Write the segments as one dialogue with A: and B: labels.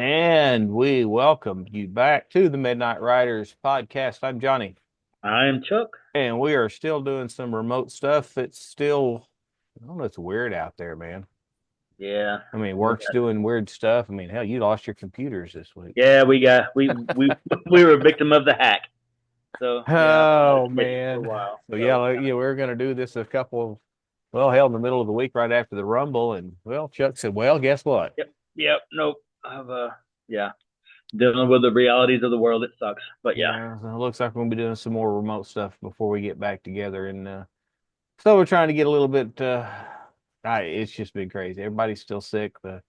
A: And we welcome you back to the Midnight Riders podcast. I'm Johnny,
B: I am Chuck.
A: and we are still doing some remote stuff. It's still, I don't know, it's weird out there, man.
B: Yeah,
A: I mean,
B: we
A: work's
B: got,
A: doing weird stuff. I mean, hell, you lost your computers this week.
B: yeah, we we were a victim of the hack. So yeah, I had
A: Oh,
B: to miss it for a
A: man.
B: while.
A: So,
B: So
A: yeah, we are going to do this a couple, well, hell, in the middle of the week right after the Rumble. And, well, Chuck said, well, guess what?
B: yep, nope. I've yeah, dealing with the realities of the world. It sucks, but yeah,
A: Yeah, so it looks like we're going to be doing some more remote stuff before we get back together. And, so we're trying to get a little bit. It's just been crazy. Everybody's still sick. For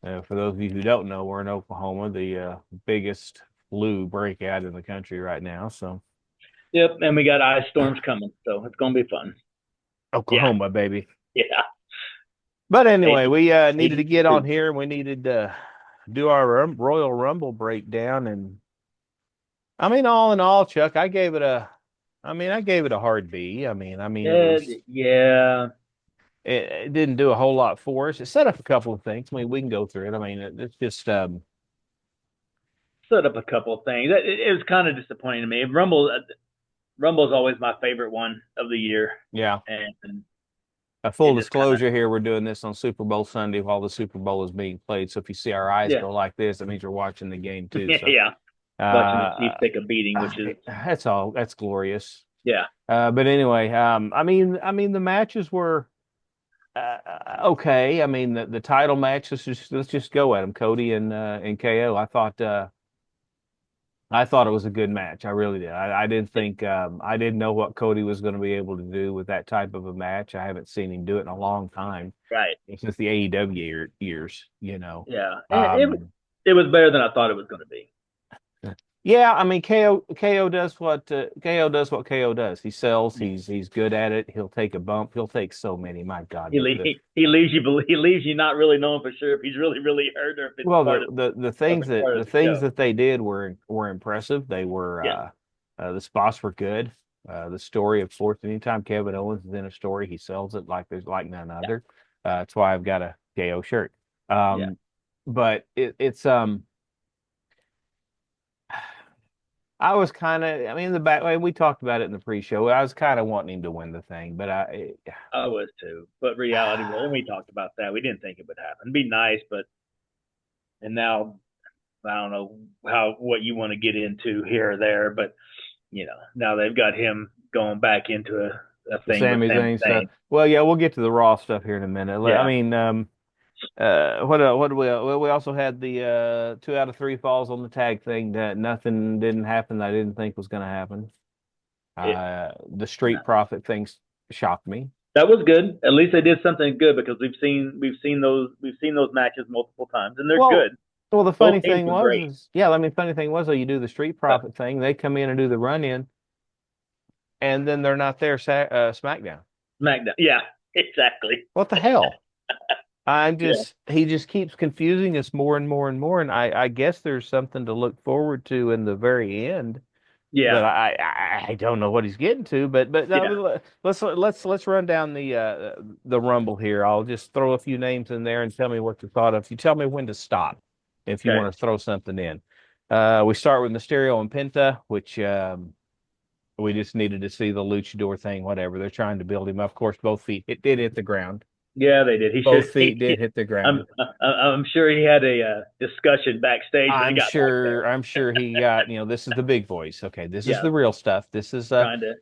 A: those of you who don't know, we're in Oklahoma, the biggest flu breakout in the country right now. So
B: yep. And we got ice storms coming, so it's gonna be fun. Yeah,
A: Oklahoma, baby.
B: yeah.
A: But anyway,
B: Eighty,
A: we needed to get on
B: 82.
A: here. We needed to do our Royal Rumble breakdown, and I mean, all in all, Chuck, I gave it a hard B. It was.
B: Yeah.
A: It didn't do a whole lot for us. It set up a couple of things. I mean, we can go through it. It's just
B: Set up a couple of things. It was kind of disappointing to me. Rumble's always my favorite one of the year,
A: yeah.
B: and
A: A full
B: it just kind of
A: disclosure here, we're doing this on Super Bowl Sunday while the Super Bowl is being played. So if you see our eyes
B: yeah,
A: go like this, it means we're watching the game too. So
B: yeah. Watching the Chiefs
A: uh,
B: take a beating, which is
A: that's all. That's glorious.
B: yeah,
A: But anyway, the matches were okay. I mean, the title match. Let's just go at them. Cody and KO. I thought it was a good match. I really did. I didn't think I didn't know what Cody was going to be able to do with that type of a match. I haven't seen him do it in a long time
B: right,
A: since the AEW years.
B: yeah.
A: Um,
B: It was better than I thought it was going to be.
A: yeah, I mean KO does what KO does what KO does. He sells. He's good at it. He'll take a bump. He'll take so many. My God,
B: He leaves you not really knowing for sure if he's really hurt or if it's
A: well,
B: part
A: the
B: of the
A: things
B: show.
A: that they did were impressive. They were
B: Yeah,
A: the spots were good. The story, of course, anytime Kevin Owens is in a story, he sells it like there's like none
B: yeah,
A: other. That's why I've got a KO shirt.
B: yeah.
A: But it's I was kind of, I mean, the back way we talked about it in the pre-show. I was kind of wanting him to win the thing, but
B: I was too, but reality was, and we talked about that. We didn't think it would happen. It'd be nice, but and now I don't know how what you want to get into here or there, but now they've got him going back into a
A: the
B: thing with
A: Sami
B: Sami
A: Zayn stuff.
B: Zayn.
A: Well, yeah, we'll get to the Raw stuff here in a minute. I
B: Yeah,
A: mean, what do we? Well, we also had the 2 out of 3 falls on the tag thing that nothing didn't happen that I didn't think was going to happen.
B: it,
A: The Street Profit things shocked me.
B: that was good. At least they did something good because we've seen those matches multiple times and they're
A: Well,
B: good.
A: well, the
B: Both
A: funny
B: teams
A: thing
B: were
A: was
B: great.
A: is yeah, I mean, funny thing was though, you do the Street
B: But
A: Profit thing, they come in and do the run in, and then they're not there SmackDown.
B: SmackDown, yeah, exactly.
A: What the hell?
B: Yeah,
A: He just keeps confusing us more and more and more, and I guess there's something to look forward to in the very end
B: yeah,
A: that I don't know what he's getting to, but
B: yeah.
A: no, let's run down the Rumble here. I'll just throw a few names in there and tell me what you thought of. You tell me when to stop if you
B: Okay,
A: want to throw something in. We start with Mysterio and Penta, which we just needed to see the luchador thing, whatever. They're trying to build him up. Of course, both feet it did hit the ground.
B: yeah, they did. He should.
A: Both feet did hit the ground.
B: I'm sure he had a discussion backstage when he got back there.
A: I'm sure he got, this is the big voice. Okay, this is
B: Yeah,
A: the real stuff.
B: trying to.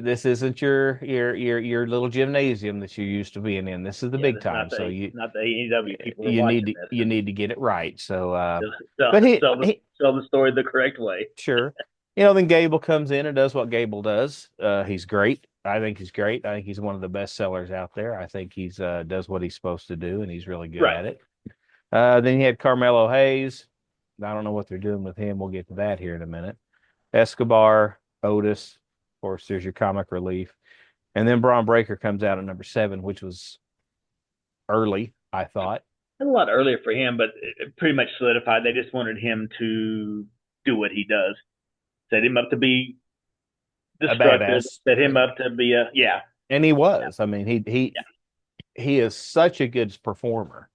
A: This isn't your little gymnasium that you're used to being in. This is the
B: Yeah,
A: big
B: this is
A: time. So
B: not the AEW people are watching this
A: you
B: and
A: need to get it right. So
B: just sell
A: but
B: sell the sell the story the correct way.
A: sure. Then Gable comes in and does what Gable does. He's great. I think he's great. I think he's one of the best sellers out there. I think he's does what he's supposed to do and he's really good
B: Right.
A: at it. Then you had Carmelo Hayes. I don't know what they're doing with him. We'll get to that here in a minute. Escobar, Otis. Of course, there's your comic relief. And then Braun Breaker comes out at number 7, which was early, I thought.
B: A lot earlier for him, but it pretty much solidified. They just wanted him to do what he does. Set him up to be
A: A
B: destructive.
A: badass.
B: Set him up to be a yeah,
A: And he
B: yeah,
A: was. I mean,
B: yeah.
A: he is such a good performer.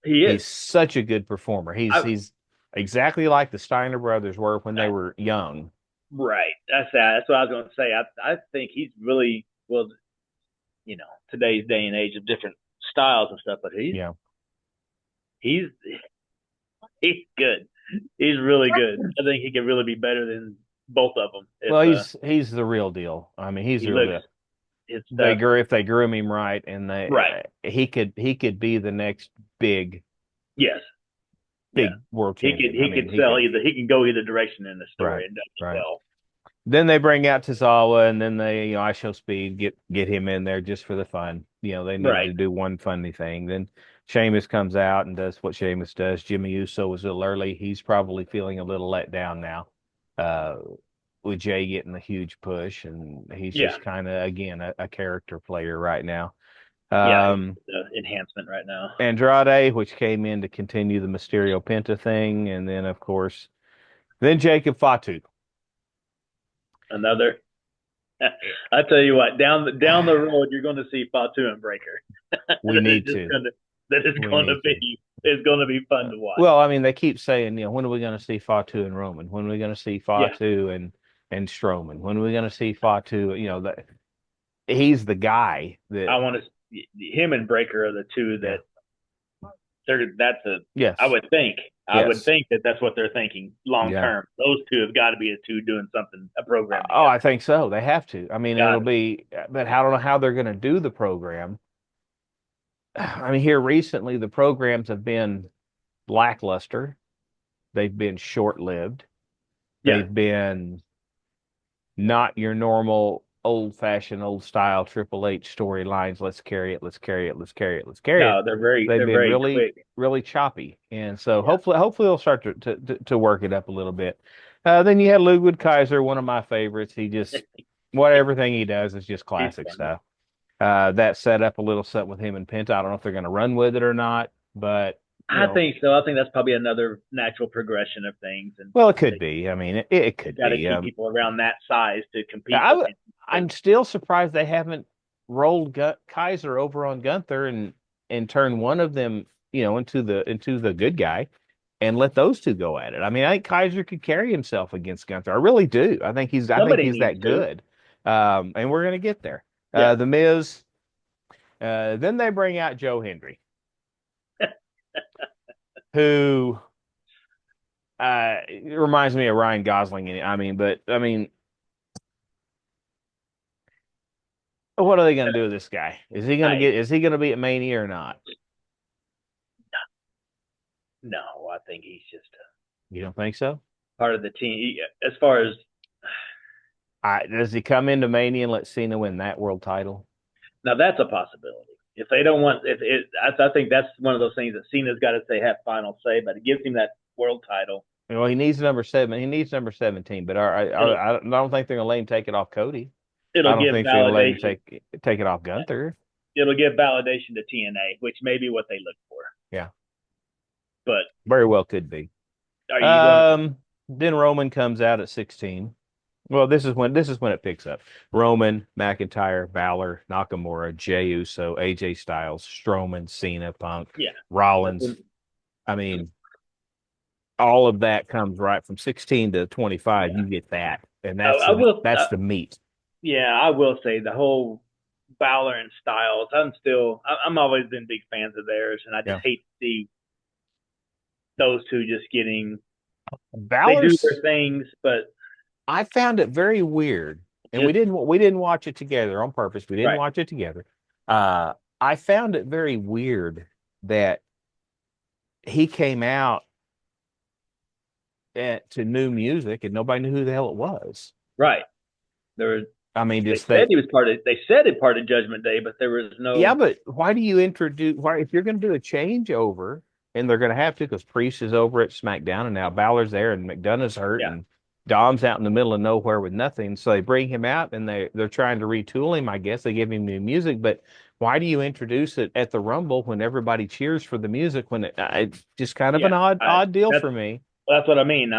B: He is.
A: He's such a good performer.
B: I,
A: He's exactly like the Steiner brothers were when they were young.
B: right. That's that. That's what I was going to say. I think he's really well. Today's day and age of different styles and stuff, but
A: Yeah.
B: he's he's good. He's really good. I think he could really be better than both of them if
A: Well, he's the real deal. I mean, he's
B: he
A: the real
B: looks
A: deal.
B: his
A: They
B: stuff.
A: grew if they groom him right, and
B: Right.
A: he could be the next big
B: Yes. Yeah.
A: big world
B: He
A: champion.
B: could
A: I
B: he
A: mean,
B: could
A: he
B: sell
A: could.
B: either. He can go either direction in the
A: Right.
B: story and does
A: Right.
B: well.
A: Then they bring out Tozawa, and then they, I Show Speed, get him in there just for the fun. They needed
B: Right.
A: to do one funny thing. Then Sheamus comes out and does what Sheamus does. Jimmy Uso was a little early. He's probably feeling a little let down now, uh, with Jay getting a huge push, and he's
B: Yeah.
A: just kind of again a character player right now.
B: Yeah.
A: Um,
B: The enhancement right now.
A: Andrade, which came in to continue the Mysterio Penta thing, and then of course, then Jacob Fatu.
B: Another. I tell you what, down the road, you're going to see Fatu and Breaker.
A: We need to.
B: That is
A: We
B: going to
A: need to.
B: be it's going to be fun to watch.
A: Well, I mean, they keep saying, when are we going to see Fatu and Roman? When are we going to see
B: Yeah.
A: Fatu and Strowman? When are we going to see Fatu? That he's the guy that.
B: I want to. Him and Breaker are the two that that's a.
A: Yes.
B: I would think. I
A: Yes.
B: would think that that's what they're thinking long
A: Yeah.
B: term. Those two have got to be the two doing something, a program.
A: Oh, I think so. They have to. I mean,
B: Got
A: it'll
B: it.
A: be, but I don't know how they're going to do the program. I mean, here recently, the programs have been lackluster. They've been short-lived.
B: Yeah.
A: They've been not your normal old-fashioned, old-style Triple H storylines. Let's carry it. Let's carry it. Let's carry it. Let's carry
B: No,
A: it.
B: they're very
A: They've
B: they're
A: been
B: very
A: really,
B: quick.
A: really choppy, and so
B: Yeah.
A: hopefully they'll start to work it up a little bit. Then you had Ludwig Kaiser, one of my favorites. He just everything he does is just classic stuff. That set up a little something with him and Penta. I don't know if they're going to run with it or not, but
B: I think so. I think that's probably another natural progression of things, and
A: well, it could be. I mean, it could
B: got to
A: be.
B: keep people around that size to compete.
A: I'm still surprised they haven't rolled Kaiser over on Gunther and turned one of them, into the good guy, and let those two go at it. I mean, I think Kaiser could carry himself against Gunther. I really do. I think he's that good. And we're gonna get there.
B: Yeah.
A: The Miz. Then they bring out Joe Hendry, who it reminds me of Ryan Gosling. What are they going to do with this guy? Is he going to Is he going to be at Mania or not?
B: No, I think he's just.
A: You don't think so?
B: Part of the team, as far as.
A: Does he come into Mania and let Cena win that world title?
B: Now that's a possibility. If they don't want, I think that's one of those things that Cena's got to have final say, but it gives him that world title.
A: Well, he needs number 7. He needs number 17, but I don't think they're going to let him take it off Cody. I don't think they're going to let him take it off Gunther.
B: It'll give validation to TNA, which may be what they look for.
A: Yeah,
B: but
A: very well could be. Then Roman comes out at 16. Well, this is when it picks up. Roman, McIntyre, Balor, Nakamura, Jey Uso, AJ Styles, Strowman, Cena, Punk, Rollins. I mean, all of that comes right from 16 to 25. Yeah. You get that, and that's the meat.
B: Yeah, I will say the whole Balor and Styles. I'm always been big fans of theirs, and I just hate to see those two just getting. They do their things, but
A: I found it very weird, and we didn't watch it together on purpose. We didn't watch it together. I found it very weird that he came out to new music and nobody knew who the hell it was.
B: Right. There was.
A: I mean,
B: they said he was part of. They said it part of Judgment Day, but there was no.
A: Yeah, but why do you introduce? Why, if you're going to do a changeover, and they're going to have to, because Priest is over at SmackDown, and now Balor's there, and McDonough's hurt, and Dom's out in the middle of nowhere with nothing. So they bring him out, and they're trying to retool him. I guess they give him new music, but why do you introduce it at the Rumble when everybody cheers for the music? When it's just kind of an odd deal for me.
B: Well, that's what I mean.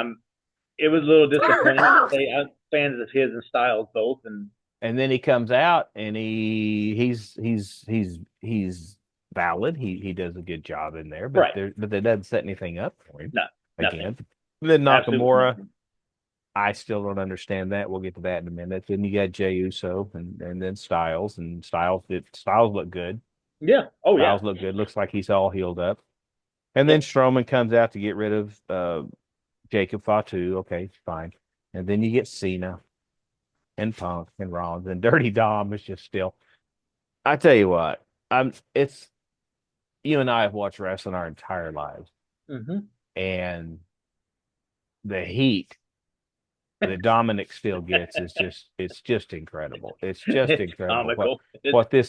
B: It was a little disappointing. I'm fans of his and Styles both, and
A: then he comes out and he's valid. He does a good job in there,
B: Right.
A: but that doesn't set anything up for him.
B: No,
A: Again,
B: nothing.
A: then
B: Absolutely
A: Nakamura,
B: nothing.
A: I still don't understand that. We'll get to that in a minute. Then you got Jey Uso and then Styles, and Styles look good.
B: Yeah. Oh yeah.
A: Styles look good. Looks like he's all healed up. And then Strowman comes out to get rid of Jacob Fatu. Okay, fine. And then you get Cena and Punk and Rollins and Dirty Dom is just still. I tell you what, it's you and I have watched wrestling our entire lives,
B: Mm-hmm.
A: and the heat that Dominic still gets is just incredible. It's just
B: It's
A: incredible
B: comical.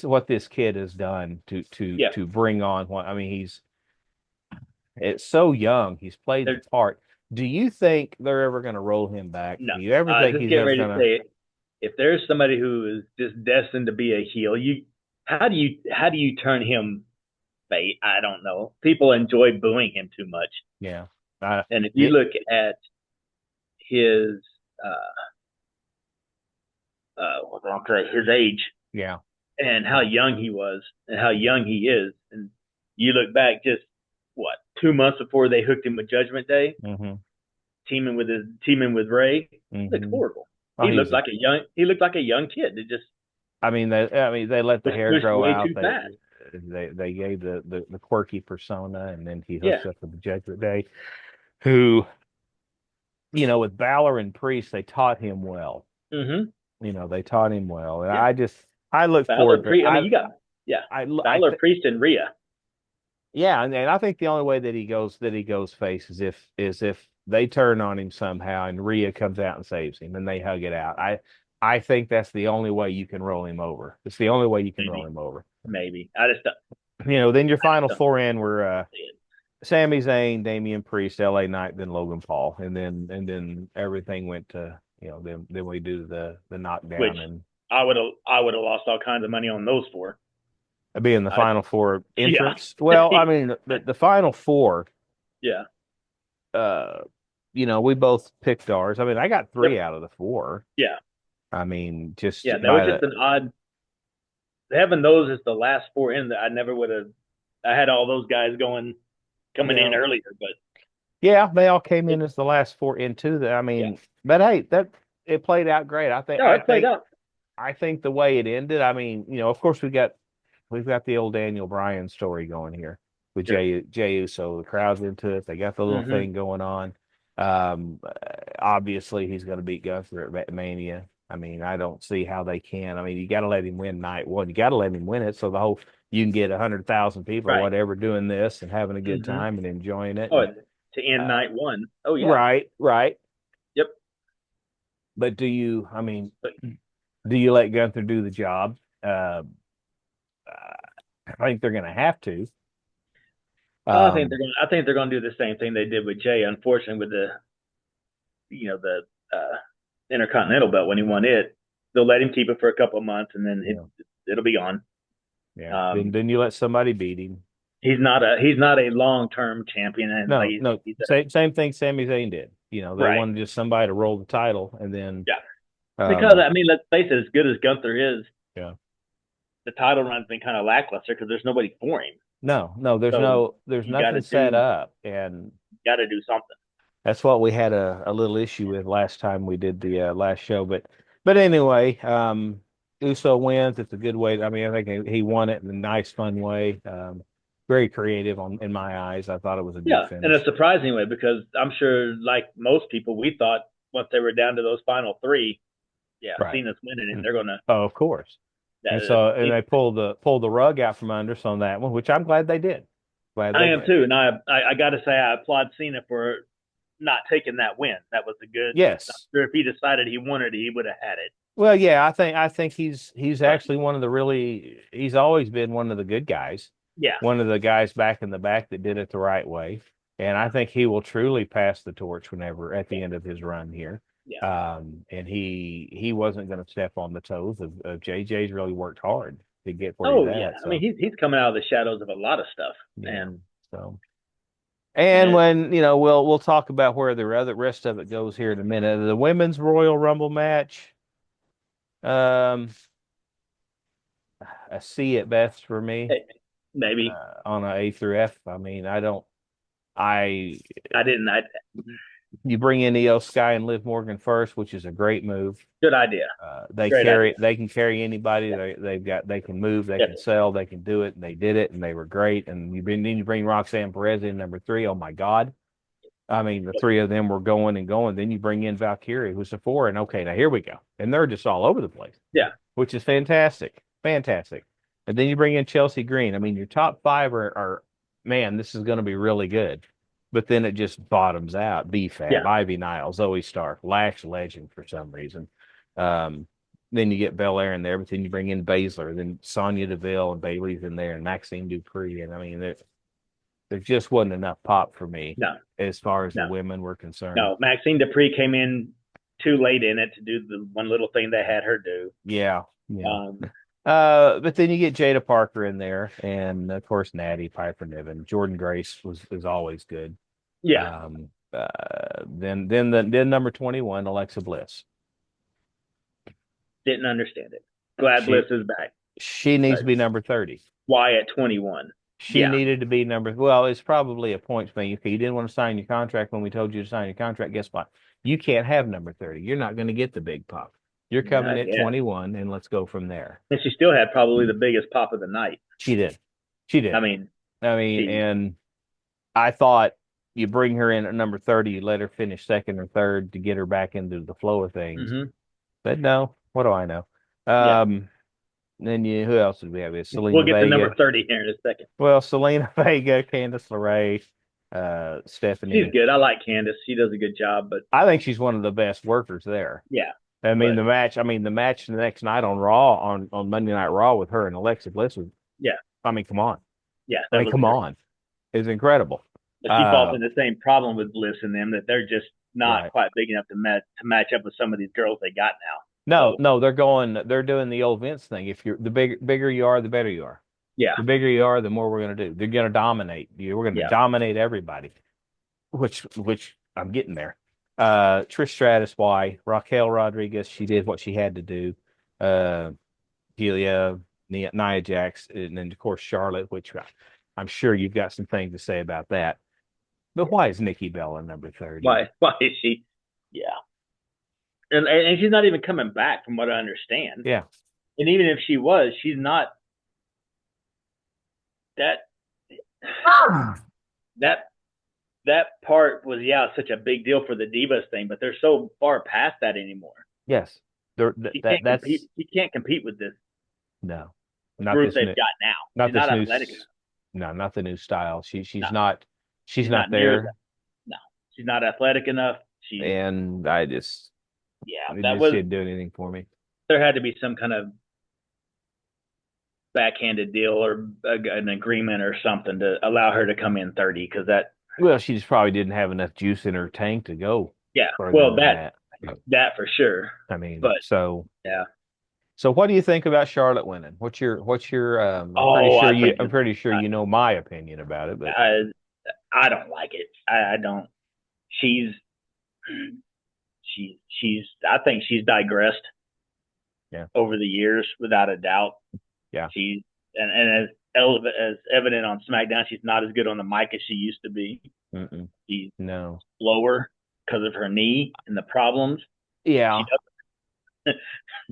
A: what this kid has done
B: Yeah.
A: to bring on what I mean it's so young. He's played the
B: They're,
A: part. Do you think they're ever going to roll him back?
B: no,
A: Do you ever
B: I was
A: think
B: just
A: he's
B: getting
A: ever
B: ready
A: going
B: to
A: to?
B: say it. If there's somebody who is just destined to be a heel, how do you turn him face? I don't know. People enjoy booing him too much,
A: Yeah,
B: and if you
A: it,
B: look at his what I'm say, his age
A: yeah.
B: and how young he was and how young he is, and you look back just what 2 months before they hooked him with Judgment Day,
A: Mm-hmm.
B: teaming with Ray, looks
A: Mm-hmm.
B: horrible.
A: Oh,
B: He looked like a young kid. It just
A: I mean, they let the
B: was
A: hair
B: pushed
A: grow
B: way
A: out.
B: too fast.
A: They gave the quirky persona, and then he
B: Yeah.
A: hooks up with the Judgment Day, who with Balor and Priest, they taught him well.
B: Mm-hmm.
A: They taught him well, and
B: Yeah.
A: I look
B: Balor
A: forward to
B: Priest. I mean, you got yeah.
A: I
B: Balor Priest and Rhea.
A: yeah, and I think the only way that he goes face is if they turn on him somehow and Rhea comes out and saves him and they hug it out. I think that's the only way you can roll him over. It's the only way you can roll
B: Maybe.
A: him over.
B: Maybe. I just don't,
A: Then your
B: I just
A: final
B: don't
A: four in were
B: see it.
A: Sami Zayn, Damian Priest, LA Knight, then Logan Paul, and then everything went to then we do the
B: Which
A: knockdown and
B: I would have lost all kinds of money on those four.
A: being the
B: I
A: final four
B: yeah.
A: entrance. Well, I mean the final four,
B: Yeah.
A: uh, we both picked ours. I mean, I got three
B: Yep.
A: out of the four.
B: Yeah.
A: I mean, just
B: Yeah. That was
A: by
B: just
A: the
B: an odd having those as the last four in that I never would have I had all those guys coming in
A: yeah,
B: earlier, but
A: yeah, they all came
B: it,
A: in as the last four into the. I
B: yeah.
A: mean, but hey, that it played out great.
B: No, it played out.
A: I think the way it ended. I mean, of course we've got the old Daniel Bryan story going here with
B: Sure.
A: Jey Uso. The crowd's into it. They got the little
B: Mm-hmm.
A: thing going on. Um, Obviously he's going to beat Gunther at Mania. I mean, I don't see how they can. I mean, you got to let him win night one. You got to let him win it so you can get 100,000 people or
B: Right.
A: whatever doing this and having a good
B: Mm-hmm.
A: time and enjoying it.
B: Oh,
A: And,
B: to end
A: uh,
B: night one. Oh yeah.
A: right, right.
B: Yep.
A: But do you? I mean,
B: But
A: do you let Gunther do the job? I think they're going to have to.
B: I think they're gonna do the same thing they did with Jay. Unfortunately, with the Intercontinental belt when he won it, they'll let him keep it for a couple of months and then
A: Yeah.
B: it'll be gone.
A: Yeah. Then you let somebody beat him.
B: He's not a long term champion, and
A: No,
B: like
A: no. Same thing Sami Zayn did. They
B: right.
A: wanted just somebody to roll the title and then
B: Yeah, because
A: um
B: I mean, let's face it, as good as Gunther is,
A: yeah.
B: the title run's been kind of lackluster because there's nobody for him.
A: No,
B: So
A: there's
B: you got
A: nothing
B: to
A: set
B: do
A: up, and
B: got to do something.
A: that's what we had a little issue with last time we did the last show. But anyway, Uso wins. It's a good way. I mean, I think he won it in a nice, fun way. Very creative in my eyes. I thought it was a good
B: Yeah, in a
A: finish.
B: surprising way because I'm sure, like most people, we thought once they were down to those final three, yeah,
A: Right.
B: Cena's winning, and they're gonna.
A: Oh, of course. And so they pulled the rug out from under us on that one, which I'm glad they did. Glad
B: I
A: they
B: am
A: did.
B: too, and I got to say I applaud Cena for not taking that win. That was a good. I'm
A: Yes.
B: sure if he decided he wanted it, he would have had it.
A: Well, yeah, I think he's
B: But
A: actually one of the he's always been one of the good guys.
B: yeah,
A: One of the guys back in the back that did it the right way. And I think he will truly pass the torch whenever at the end of his run here.
B: yeah.
A: And he wasn't going to step on the toes of JJ's really worked hard to get where he's
B: Oh yeah,
A: at.
B: I mean
A: So
B: he's coming out of the shadows of a lot of stuff,
A: yeah.
B: and
A: So and
B: and
A: when we'll talk about where the rest of it goes here in a minute. The women's Royal Rumble match, um, a C at best for me.
B: maybe
A: on a A through F. I mean, I don't. I
B: I didn't. I
A: You bring in EO Sky and Liv Morgan first, which is a great move.
B: Good idea.
A: They
B: Great idea.
A: carry. They can carry anybody. They've got. They can move. They can
B: Definitely.
A: sell. They can do it, and they did it, and they were great. And then you bring Roxanne Perez in number three. Oh my God! I mean, the three of them were going and going. Then you bring in Valkyrie, who's a four, and okay, now here we go. And they're just all over the place,
B: Yeah.
A: which is fantastic, fantastic. And then you bring in Chelsea Green. I mean, your top five are man, this is going to be really good. But then it just bottoms out.
B: Yeah.
A: BFAB, Ivy Nile, Zoe Stark, Lash Legend for some reason. Um, then you get Belair in there, but then you bring in Baszler, then Sonya Deville and Bailey's in there, and Maxine Dupree. And I mean, there just wasn't enough pop for me
B: No.
A: as far as the
B: No.
A: women were concerned.
B: No. Maxine Dupree came in too late in it to do the one little thing they had her do.
A: Yeah, yeah.
B: Um,
A: But then you get Jada Parker in there, and of course Natty, Piper Niven, Jordan Grace was always good.
B: yeah.
A: Then number 21, Alexa Bliss.
B: Didn't understand it. Glad
A: She
B: Bliss is back.
A: she needs
B: But
A: to be number 30.
B: why at 21?
A: She
B: Yeah.
A: needed to be number. Well, it's probably a points thing. If you didn't want to sign your contract when we told you to sign your contract, guess what? You can't have number 30. You're not going to get the big pop. You're coming at
B: Yeah.
A: 21, and let's go from there.
B: And she still had probably the biggest pop of the night.
A: She did. She did.
B: I mean,
A: And I thought you bring her in at number 30, you let her finish second or third to get her back into the flow of things.
B: mm-hmm.
A: But no, what do I know?
B: Yeah.
A: Then who else did we have? Selena
B: We'll get
A: Vega.
B: to number 30 here in a second.
A: Well, Selena Vega, Candice LeRae, Stephanie.
B: She's good. I like Candice. She does a good job, but
A: I think she's one of the best workers there.
B: yeah.
A: I mean, the match the next night on Raw, on Monday Night Raw with her and Alexa Bliss was,
B: Yeah.
A: I mean, come on.
B: Yeah.
A: I mean, come on. It's incredible.
B: But she falls in the same problem with Bliss and them, that they're just not
A: Right.
B: quite big enough to match up with some of these girls they got now.
A: No, they're doing the old Vince thing. If you're the bigger you are, the better you are.
B: Yeah.
A: The bigger you are, the more we're going to do. They're going to dominate you. We're going to dominate everybody, which I'm getting there. Trish Stratus, why? Raquel Rodriguez, she did what she had to do. Julia, Nia Jax, and then of course Charlotte, which I'm sure you've got some things to say about that. But why is Nikki Bella number 30?
B: Why is she? Yeah. And she's not even coming back from what I understand.
A: Yeah.
B: And even if she was, she's not that that part was such a big deal for the Divas thing, but they're so far past that anymore.
A: Yes.
B: She can't compete with this.
A: No.
B: Group they've got now.
A: Not
B: she's
A: this
B: not
A: new,
B: athletic enough.
A: No, not the new style. She's
B: No.
A: not there.
B: No. She's not athletic enough.
A: And I just didn't do anything for me.
B: There had to be some kind of backhanded deal or an agreement or something to allow her to come in 30, because
A: well, she just probably didn't have enough juice in her tank to go.
B: Yeah, well, that for sure.
A: I mean,
B: yeah.
A: So what do you think about Charlotte winning? What's your I'm pretty sure you know my opinion about it, but
B: I don't like it. I don't. She's I think she's digressed.
A: Yeah.
B: Over the years, without a doubt.
A: Yeah.
B: She's and as evident on SmackDown, she's not as good on the mic as she used to be. She's slower because of her knee and the problems.
A: Yeah.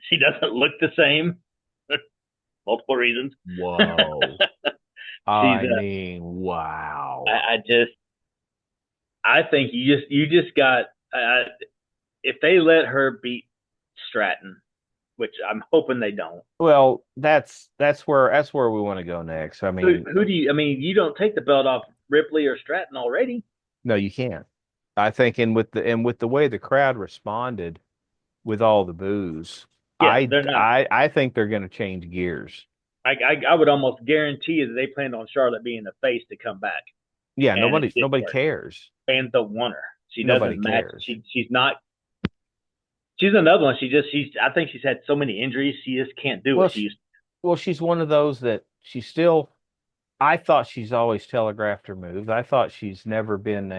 B: She doesn't look the same. Multiple reasons.
A: Whoa. Wow.
B: I think you just got if they let her beat Stratton, which I'm hoping they don't.
A: Well, that's where we want to go next. I mean,
B: who do you? I mean, you don't take the belt off Ripley or Stratton already.
A: No, you can't. I think, and with the way the crowd responded with all the boos, I think they're going to change gears.
B: I would almost guarantee that they planned on Charlotte being the face to come back.
A: Yeah, nobody cares.
B: Fans don't want her. She
A: nobody
B: doesn't match.
A: Cares.
B: She's not. She's another one. I think she's had so many injuries. She just can't do what she used to.
A: Well, she's one of those that she's still. I thought she's always telegraphed her moves. I thought she's never been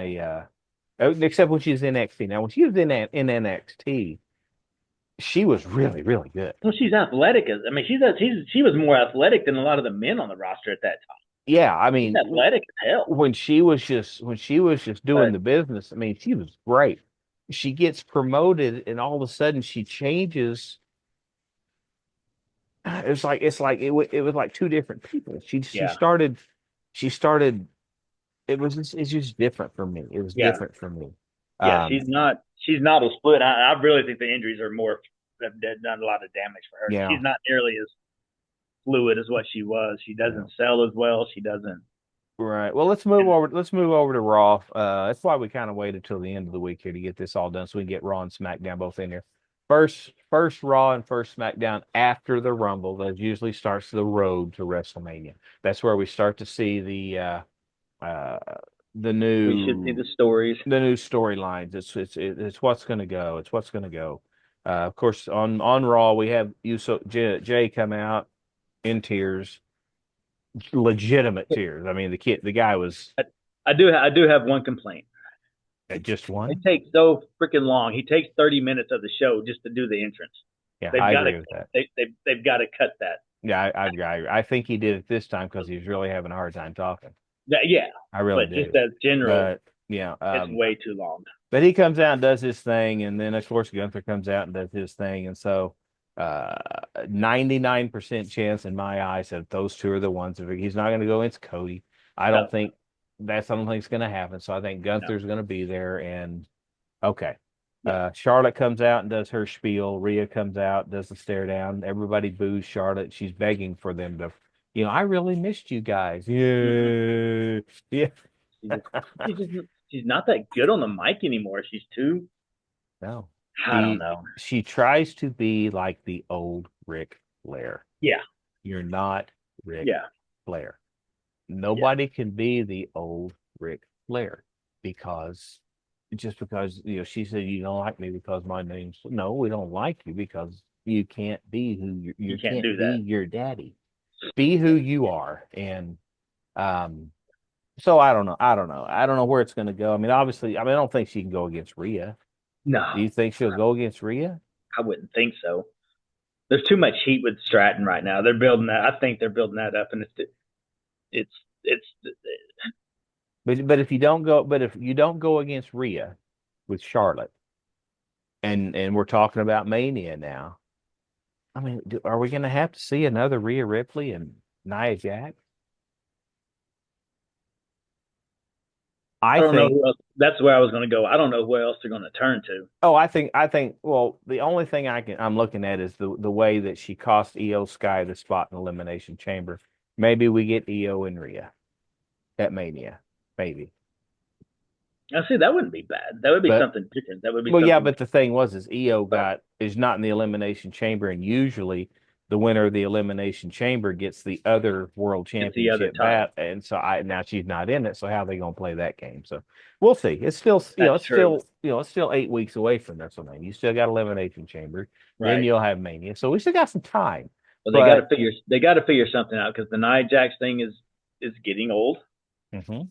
A: except when she's in NXT. Now, when she was in NXT, she was really, really good.
B: Well, she's athletic. I mean, she was more athletic than a lot of the men on the roster at that time.
A: yeah, I
B: She's
A: mean,
B: athletic as hell.
A: when she was just doing
B: But
A: the business, I mean, she was great. She gets promoted, and all of a sudden she changes. It was like two different people.
B: yeah,
A: She started. It's just different for me. It was
B: yeah,
A: different for me.
B: yeah.
A: Um,
B: She's not a split. I really think the injuries are more have done a lot of damage for her.
A: yeah,
B: She's not nearly as fluid as what she was. She
A: yeah.
B: doesn't sell as well. She doesn't.
A: Right. Well, let's move
B: And
A: over. Let's move over to Raw. That's why we kind of waited till the end of the week here to get this all done, so we can get Raw and SmackDown both in here. First Raw and first SmackDown after the Rumble. That usually starts the road to WrestleMania. That's where we start to see uh the
B: we should see
A: new
B: the stories.
A: the new storylines. It's what's going to go. It's what's going to go. Of course, on Raw we have Jay come out in tears, legitimate tears. I mean, the guy was
B: I, I do have one complaint.
A: just
B: It
A: one.
B: takes so freaking long. He takes 30 minutes of the show just to do the entrance.
A: Yeah,
B: They've
A: I
B: got to
A: agree with that.
B: they've got to cut that.
A: Yeah, I think he did it this time because he was really having a hard time talking.
B: Yeah,
A: I really
B: but just
A: do.
B: as general,
A: But yeah,
B: it's way too long.
A: but he comes out and does his thing, and then of course Gunther comes out and does his thing, and so 99% chance in my eyes that those two are the ones. That he's not going to go against Cody. I
B: No,
A: don't think I don't think it's going to happen. So I think
B: no.
A: Gunther's going to be there, and okay.
B: Yeah.
A: Charlotte comes out and does her spiel. Rhea comes out, does the stare down. Everybody boos Charlotte. She's begging for them to, I really missed you guys.
B: Mm-mm.
A: Yeah, yeah.
B: She's just, she's just she's not that good on the mic anymore. She's too.
A: No,
B: I don't know.
A: she tries to be like the old Ric Flair.
B: Yeah,
A: You're not Ric
B: yeah,
A: Flair.
B: yeah.
A: Nobody can be the old Ric Flair because just because she said you don't like me because my name's no, we don't like you because you can't be who
B: You
A: you
B: can't
A: can't
B: do
A: be
B: that.
A: your daddy. Be who you are. And um so I don't know where it's gonna go. I mean, obviously, I don't think she can go against Rhea. Do
B: No,
A: you think she'll go against Rhea?
B: I wouldn't think so. There's too much heat with Stratton right now. They're building that. I think they're building that up, and it's it's
A: But if you don't go against Rhea with Charlotte, and we're talking about Mania now, I mean, are we going to have to see another Rhea Ripley and Nia Jax?
B: I
A: I
B: don't know
A: think.
B: who else. That's where I was going to go. I don't know where else they're going to turn to.
A: Oh, I think. Well, the only thing I'm looking at is the way that she cost Io Sky the spot in Elimination Chamber. Maybe we get Io and Rhea at Mania, maybe.
B: Now, see, that wouldn't be bad. That would be
A: But
B: something different. That would be
A: well, yeah,
B: something.
A: but the thing is Io is not in the Elimination Chamber, and usually the winner of the Elimination Chamber gets the other World
B: It's the other
A: Championship
B: title.
A: bat, and so now she's not in it. So how are they going to play that game? So we'll see. It's still
B: That's true.
A: it's still 8 weeks away from WrestleMania. You still got Elimination Chamber, then
B: Right.
A: you'll have Mania. So we still got some time.
B: Well,
A: But
B: they got to figure something out because the Nia Jax thing is getting old.
A: mhm.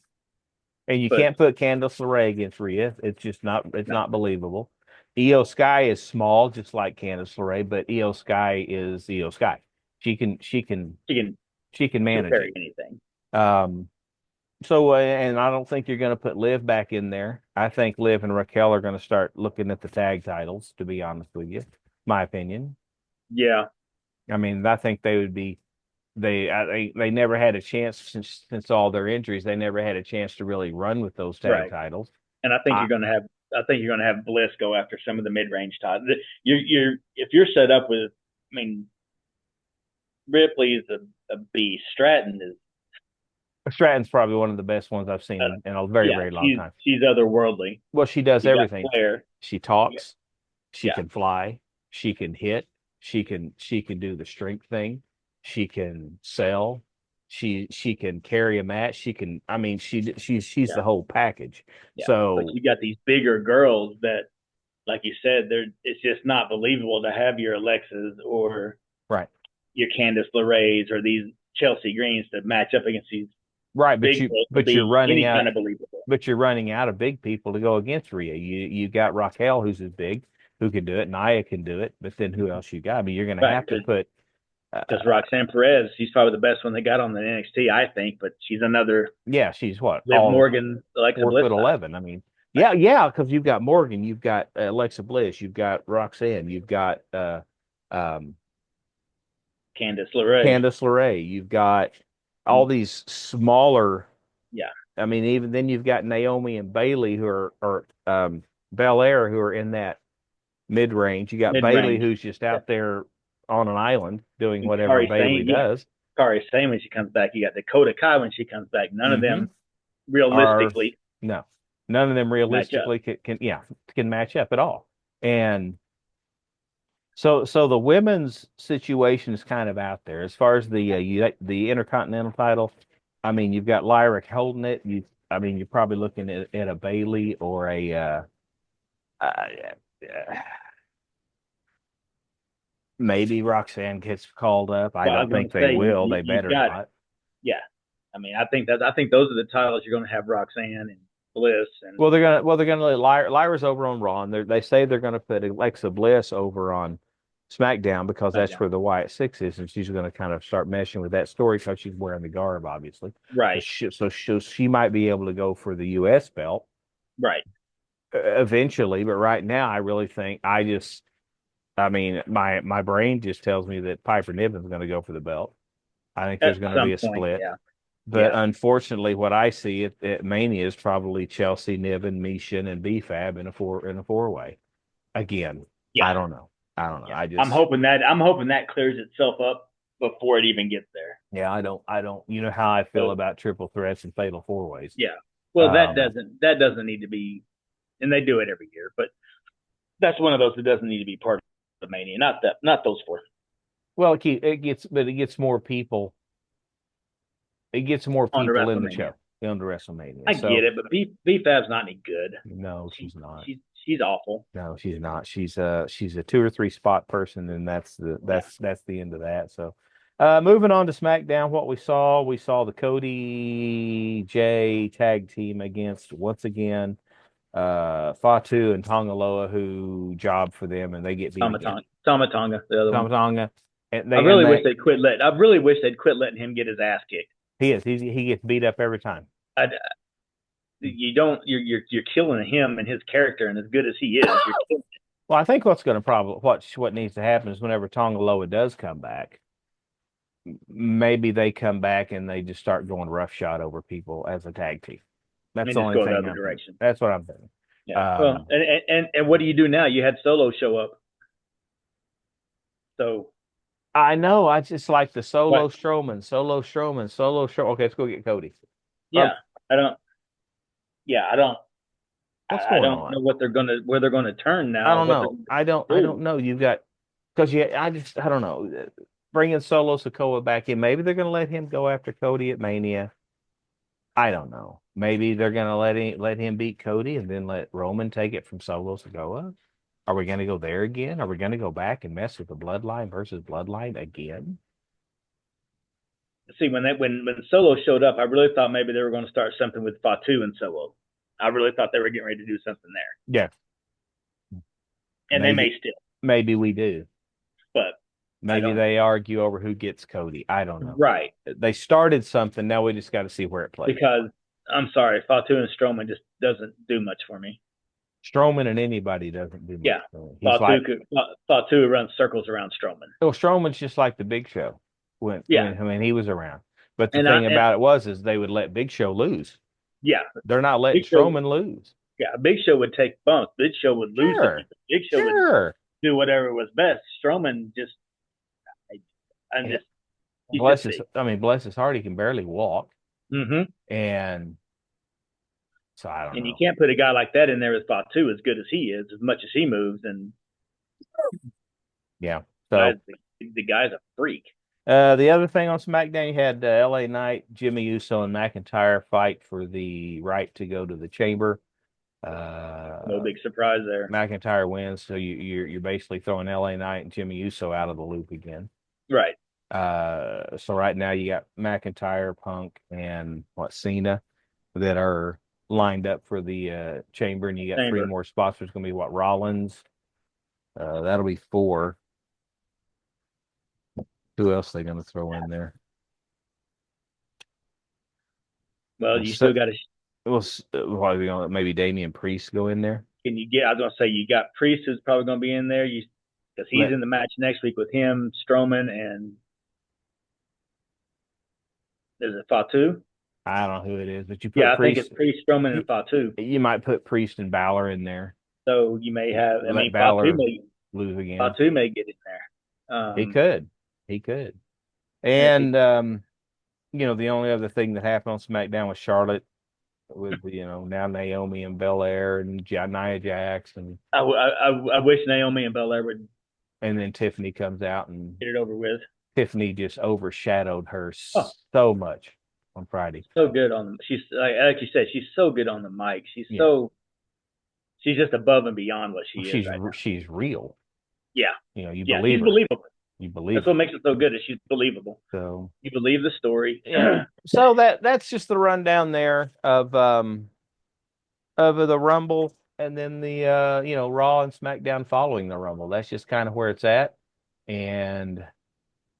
A: And you
B: But
A: can't put Candice LeRae against Rhea. It's
B: no,
A: not believable. Io Sky is small, just like Candice LeRae, but Io Sky is Io Sky. She can she can
B: she can
A: she can
B: she'll
A: manage
B: carry
A: it.
B: anything.
A: Um and I don't think you're going to put Liv back in there. I think Liv and Raquel are going to start looking at the tag titles, to be honest with you. My opinion.
B: Yeah.
A: I mean, I think they would be they never had a chance since all their injuries. They never had a chance to really run with those tag
B: Right.
A: titles.
B: And
A: I,
B: I think you're gonna have Bliss go after some of the mid range titles. You're if you're set up with, I mean, Ripley is a beast. Stratton is
A: Stratton's probably one of the best ones I've seen in a very,
B: yeah,
A: very long time.
B: she's otherworldly.
A: Well, she does
B: You got
A: everything.
B: Flair.
A: She
B: Yeah,
A: talks, she
B: yeah,
A: can fly, she can hit, she can do the strength thing, she can sell, she can carry a match, she can I mean she's
B: yeah,
A: the whole package.
B: yeah. But
A: So
B: you got these bigger girls that, like you said, they're it's just not believable to have your Alexas or
A: right.
B: your Candice LeRae's or these Chelsea Greens to match up against these
A: Right,
B: big girls to
A: but you're
B: be
A: running
B: any
A: out
B: kind of believable.
A: of big people to go against Rhea. You got Raquel who's as big, who can do it, Nia can do it, but then who else you got? I mean, you're gonna
B: Right.
A: have to
B: Because
A: put
B: Because Roxanne Perez, she's probably the best one they got on the NXT, I think. But she's another
A: Yeah, she's what,
B: Liv
A: all
B: Morgan, Alexa Bliss type.
A: 4'11". I mean, yeah, because you've got Morgan, you've got Alexa Bliss, you've got Roxanne, you've got um,
B: Candice LeRae.
A: Candice LeRae, you've got all
B: Mm,
A: these smaller.
B: yeah,
A: I mean, even then you've got Naomi and Bailey who are or Belair who are in that mid range. You got
B: mid
A: Bailey
B: range.
A: who's just
B: Yeah.
A: out there on an island doing
B: And
A: whatever
B: Kari
A: Bailey
B: Sane, yeah,
A: does.
B: Kari Sane when she comes back. You got Dakota Kai when she comes back. None of
A: Mm-hmm.
B: them
A: Are
B: realistically
A: no, none of them
B: match up.
A: realistically can match up at all. And so the women's situation is kind of out there as far as the Intercontinental title. I mean, you've got Lyric holding it. I mean, you're probably looking at a Bailey or a uh, maybe Roxanne gets called up. I
B: Well, I
A: don't
B: was going
A: think
B: to
A: they
B: say
A: will. They
B: you've
A: better
B: got
A: not.
B: yeah. I mean, I think those are the titles you're going to have Roxanne and Bliss and
A: Well, they're gonna let Lyra's over on Raw. And they say they're gonna put Alexa Bliss over on SmackDown because that's
B: SmackDown.
A: where the Wyatt Six is, and she's gonna kind of start meshing with that story because she's wearing the garb, obviously.
B: Right,
A: So she might be able to go for the U.S. belt
B: right.
A: eventually, but right now, I really think I mean, my brain just tells me that Piper Niven's going to go for the belt. I think
B: At
A: there's going to be
B: some
A: a
B: point,
A: split.
B: yeah,
A: But
B: yeah,
A: unfortunately, what I see at Mania is probably Chelsea, Niven, Mishin, and BFAB in a four way. Again,
B: yeah,
A: I don't know. I don't know.
B: yeah.
A: I just
B: I'm hoping that clears itself up before it even gets there.
A: yeah, I don't. You know how I feel
B: So
A: about triple threats and fatal four ways.
B: yeah. Well,
A: Um,
B: that doesn't need to be, and they do it every year, but that's one of those that doesn't need to be part of the Mania. Not those four
A: well, it gets more people. It gets more
B: on the
A: people in the
B: WrestleMania.
A: show under WrestleMania.
B: I get
A: So
B: it, but Fab's not any good.
A: no,
B: She,
A: she's not.
B: she's awful.
A: No, she's not. She's a two or three spot person, and
B: Yeah,
A: that's the end of that. So, moving on to SmackDown, what we saw the Cody J tag team against once again Fatu and Tongaloa, who job for them, and they get beat again.
B: Tama Tonga, the other one.
A: Tonga, and
B: I
A: they and
B: really wish
A: they
B: they'd quit letting. I really wish they'd quit letting him get his ass kicked.
A: he gets beat up every time.
B: I, you don't. You're killing him and his character, and as good as he is, you're killing.
A: Well, I think what's going to probably what needs to happen is whenever Tongaloa does come back, maybe they come back and they just start going roughshod over people as a tag team. That's
B: And
A: the
B: just
A: only
B: go the
A: thing
B: other
A: I'm thinking.
B: direction.
A: That's what I'm thinking.
B: Yeah. Well,
A: Um,
B: and what do you do now? You had Solo show up, so
A: I know. I just like the
B: what?
A: Solo Strowman. Okay, let's go get Cody.
B: Yeah, I don't. Yeah, I don't.
A: What's
B: I
A: going
B: don't
A: on?
B: know where they're gonna turn
A: I
B: now. Or
A: don't
B: what they're
A: know.
B: gonna
A: I
B: do.
A: don't know. You've got because I don't know. Bringing Solo Sokoa back in, maybe they're going to let him go after Cody at Mania. I don't know. Maybe they're going to let him beat Cody and then let Roman take it from Solo Sokoa. Are we going to go there again? Are we going to go back and mess with the Bloodline versus Bloodline again?
B: See, when Solo showed up, I really thought maybe they were going to start something with Fatu and Solo. I really thought they were getting ready to do something there,
A: Yeah,
B: and they may
A: maybe
B: still,
A: maybe we do.
B: but I
A: Maybe
B: don't.
A: they argue over who gets Cody. I don't know.
B: Right,
A: They started something. Now we just got to see where it plays.
B: because I'm sorry, Fatu and Strowman just doesn't do much for me.
A: Strowman and anybody doesn't do much
B: Yeah,
A: for him. He's like,
B: Fatu runs circles around Strowman.
A: well, Strowman's just like the Big Show
B: Yeah,
A: when he was around. But the thing
B: and
A: about it is they would let Big Show lose.
B: yeah,
A: They're not letting
B: Big Show.
A: Strowman lose.
B: Yeah, Big Show would take bumps. Big Show would lose
A: Sure,
B: something. Big Show would
A: sure.
B: do whatever was best. Strowman just, I just, he's just big.
A: Bless his heart, he can barely walk,
B: Mm-hmm.
A: and so I don't
B: And you
A: know.
B: can't put a guy like that in there with Fatu as good as he is, as much as he moves. And
A: Yeah.
B: guys,
A: So
B: the guy's a freak.
A: the other thing on SmackDown, you had L.A. Knight, Jimmy Uso, and McIntyre fight for the right to go to the Chamber.
B: No big surprise there.
A: McIntyre wins, so you're basically throwing L.A. Knight and Jimmy Uso out of the loop again.
B: Right.
A: So right now you got McIntyre, Punk, and Cena that are lined up for the Chamber, and you got three more spots. There's going to be Rollins. That'll be four. Who else they going to throw in there?
B: Well,
A: Well,
B: you still got to.
A: probably gonna maybe Damian Priest go in there.
B: Can you get? I was gonna say you got Priest who's probably gonna be in there. You because he's
A: Let
B: in the match next week with him, Strowman, and is it Fatu?
A: I don't know who it is, but you put
B: Yeah, I think it's
A: Priest.
B: Priest, Strowman,
A: You,
B: and Fatu.
A: you might put Priest and Balor in there.
B: So you may have. I
A: Let
B: mean, Fatu
A: Balor
B: may
A: lose again.
B: Fatu may get in there.
A: He could. He could.
B: And if he,
A: And the only other thing that happened on SmackDown was Charlotte with now Naomi and Belair and Nia Jax
B: I wish Naomi and Belair would
A: and then Tiffany comes out and
B: get it over with.
A: Tiffany just overshadowed her
B: Oh,
A: so much on Friday.
B: so good on. She's like you said, she's so good on the mic.
A: Yeah.
B: She's just above and beyond what she is
A: She's
B: right now.
A: she's real.
B: Yeah,
A: You
B: yeah,
A: believe
B: she's
A: her.
B: believable.
A: You believe
B: That's
A: her.
B: what makes it so good is she's believable.
A: So
B: You believe the story.
A: yeah. So that's just the rundown there of the Rumble and then the Raw and SmackDown following the Rumble. That's just kind of where it's at. And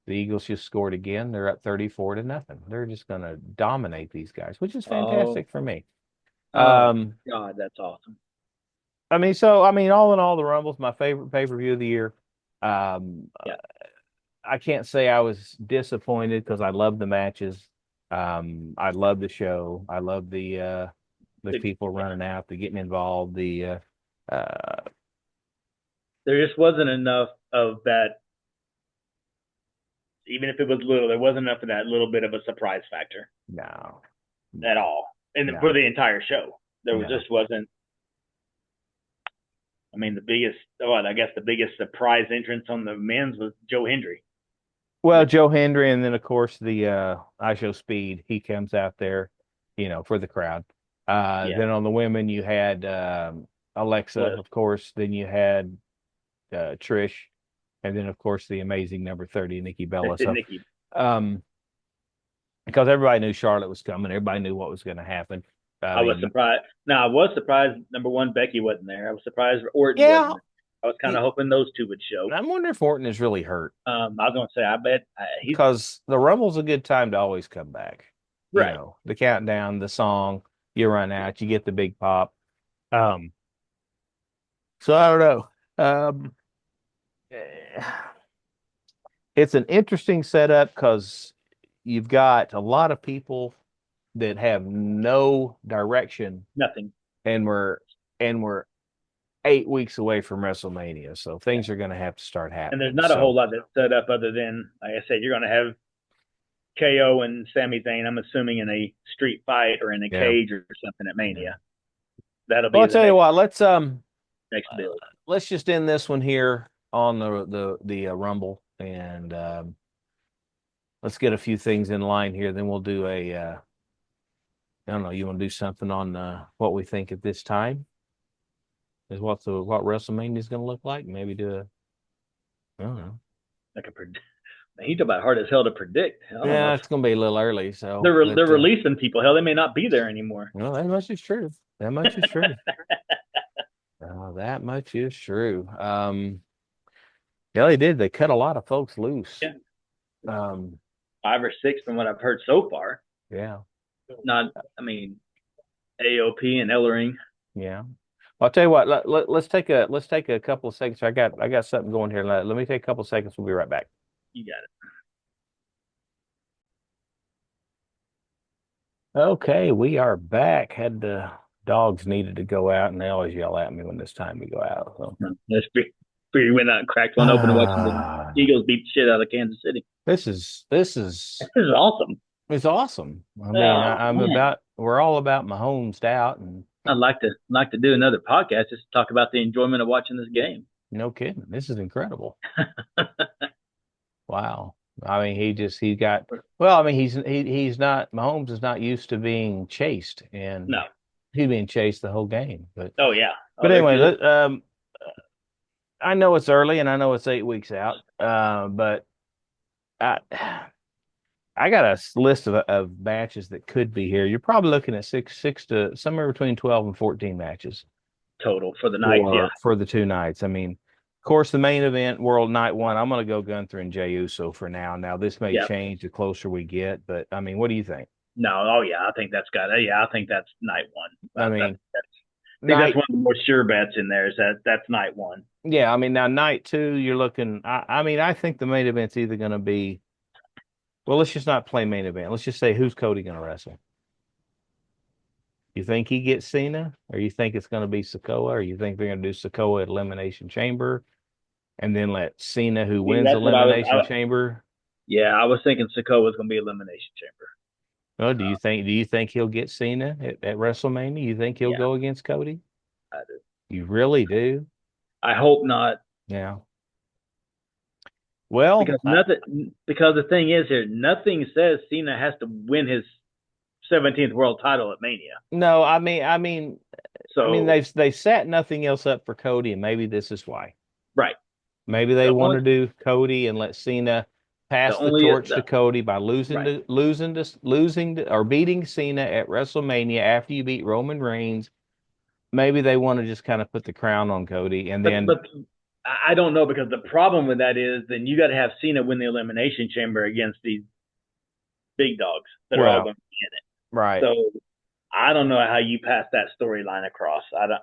A: the Eagles just scored again. They're up 34-0. They're just gonna dominate these guys, which is fantastic for me.
B: Oh God, that's awesome.
A: All in all, the Rumble's my favorite pay-per-view of the year.
B: Yeah.
A: I can't say I was disappointed because I love the matches. I love the show. I love the people running out, the getting involved, uh,
B: There just wasn't enough of that. Even if it was little, there wasn't enough of that little bit of a surprise factor
A: no,
B: at all, and
A: no,
B: for the entire show, there
A: no.
B: just wasn't. I mean, I guess the biggest surprise entrance on the men's was Joe Hendry.
A: Well, Joe Hendry, and then of course the I Show Speed. He comes out there, for the crowd.
B: Yeah,
A: Then on the women, you had Alexa,
B: Bliss.
A: of course. Then you had Trish, and then of course the amazing number 30, Nikki Bella. So,
B: Nikki.
A: um, because everybody knew Charlotte was coming, everybody knew what was going to happen.
B: I was surprised. Now I was surprised. Number one, Becky wasn't there. I was surprised Orton
A: Yeah,
B: wasn't there. I was kind of hoping those two would show.
A: I'm wondering if Orton is really hurt
B: I was going to say, I bet he's
A: because the Rumble's a good time to always come back.
B: right.
A: The countdown, the song, you run out, you get the big pop. Um, so I don't know. It's an interesting setup because you've got a lot of people that have no direction,
B: Nothing.
A: and we're 8 weeks away from WrestleMania, so things are going to have to start
B: And
A: happening.
B: there's not a whole lot that's set up other than, like I said, you're going to have KO and Sami Zayn. I'm assuming in a street fight or in a cage or something at Mania. That'll be.
A: Well, I'll tell you what.
B: Next build.
A: Let's just end this one here on the Rumble, and let's get a few things in line here. Then we'll do I don't know. You want to do something on what we think at this time? Is what WrestleMania is going to look like? Maybe I don't know.
B: Like he's about hard as hell to predict.
A: Yeah, it's going to be a little early. So
B: they're releasing people. Hell, they may not be there anymore.
A: Well, that much is true. That much is true. That much is true. Yeah, they did. They cut a lot of folks loose.
B: Yeah.
A: 5
B: or 6 from what I've heard so far.
A: Yeah.
B: AOP and Ellering.
A: Yeah. Well, I'll tell you what. Let's take a couple of seconds. I got something going here. Let me take a couple of seconds. We'll be right back.
B: You got it.
A: Okay, we are back. Had the dogs needed to go out, and they always yell at me when it's time to go out. So
B: that's pretty went out and cracked one open and watched the Eagles beat the shit out of Kansas City.
A: This is
B: awesome.
A: It's awesome. I mean, we're all about Mahomes out, and
B: I'd like to do another podcast just to talk about the enjoyment of watching this game.
A: No kidding. This is incredible. Wow. I mean, he's not Mahomes is not used to being chased, and
B: no,
A: he's being chased the whole game. But
B: anyway,
A: I know it's early and I know it's 8 weeks out. But I got a list of matches that could be here. You're probably looking at six to somewhere between 12 and 14 matches
B: total for the night.
A: for the 2 nights. I mean, course, the main event, World Night One. I'm going to go Gunther and Jey Uso for now. Now, this may
B: Yeah.
A: change the closer we get, but I mean, what do you think?
B: No. Oh yeah. I think that's got. Yeah. I think that's night one.
A: I
B: That's.
A: mean,
B: I think that's
A: night,
B: one of the more sure bets in there. Is that's night one.
A: yeah. I mean, now night two, you're looking. I mean, I think the main event's either going to be. Well, let's just not play main event. Let's just say who's Cody going to wrestle? You think he gets Cena, or you think it's going to be Sikoa, or you think they're going to do Sikoa at Elimination Chamber, and then let Cena, who
B: See,
A: wins
B: that's what I was.
A: Elimination Chamber?
B: Yeah, I was thinking Sokoa was going to be Elimination Chamber.
A: Well, do you think he'll get Cena at WrestleMania? You think he'll
B: Yeah,
A: go against Cody?
B: I do.
A: You really do?
B: I hope not,
A: Yeah. Well,
B: because nothing. Because the thing is here, nothing says Cena has to win his 17th world title at Mania.
A: no, I mean,
B: So
A: they've set nothing else up for Cody, and maybe this is why.
B: right,
A: Maybe they
B: the
A: want
B: only
A: to do Cody and let Cena
B: the
A: pass the
B: only
A: torch to
B: the
A: Cody by losing
B: right.
A: to or beating Cena at WrestleMania after you beat Roman Reigns. Maybe they want to just kind of put the crown on Cody, and
B: But
A: then
B: I don't know, because the problem with that is then you got to have Cena win the Elimination Chamber against these big dogs that are all
A: well,
B: going to be in it.
A: right.
B: So I don't know how you pass that storyline across. I don't.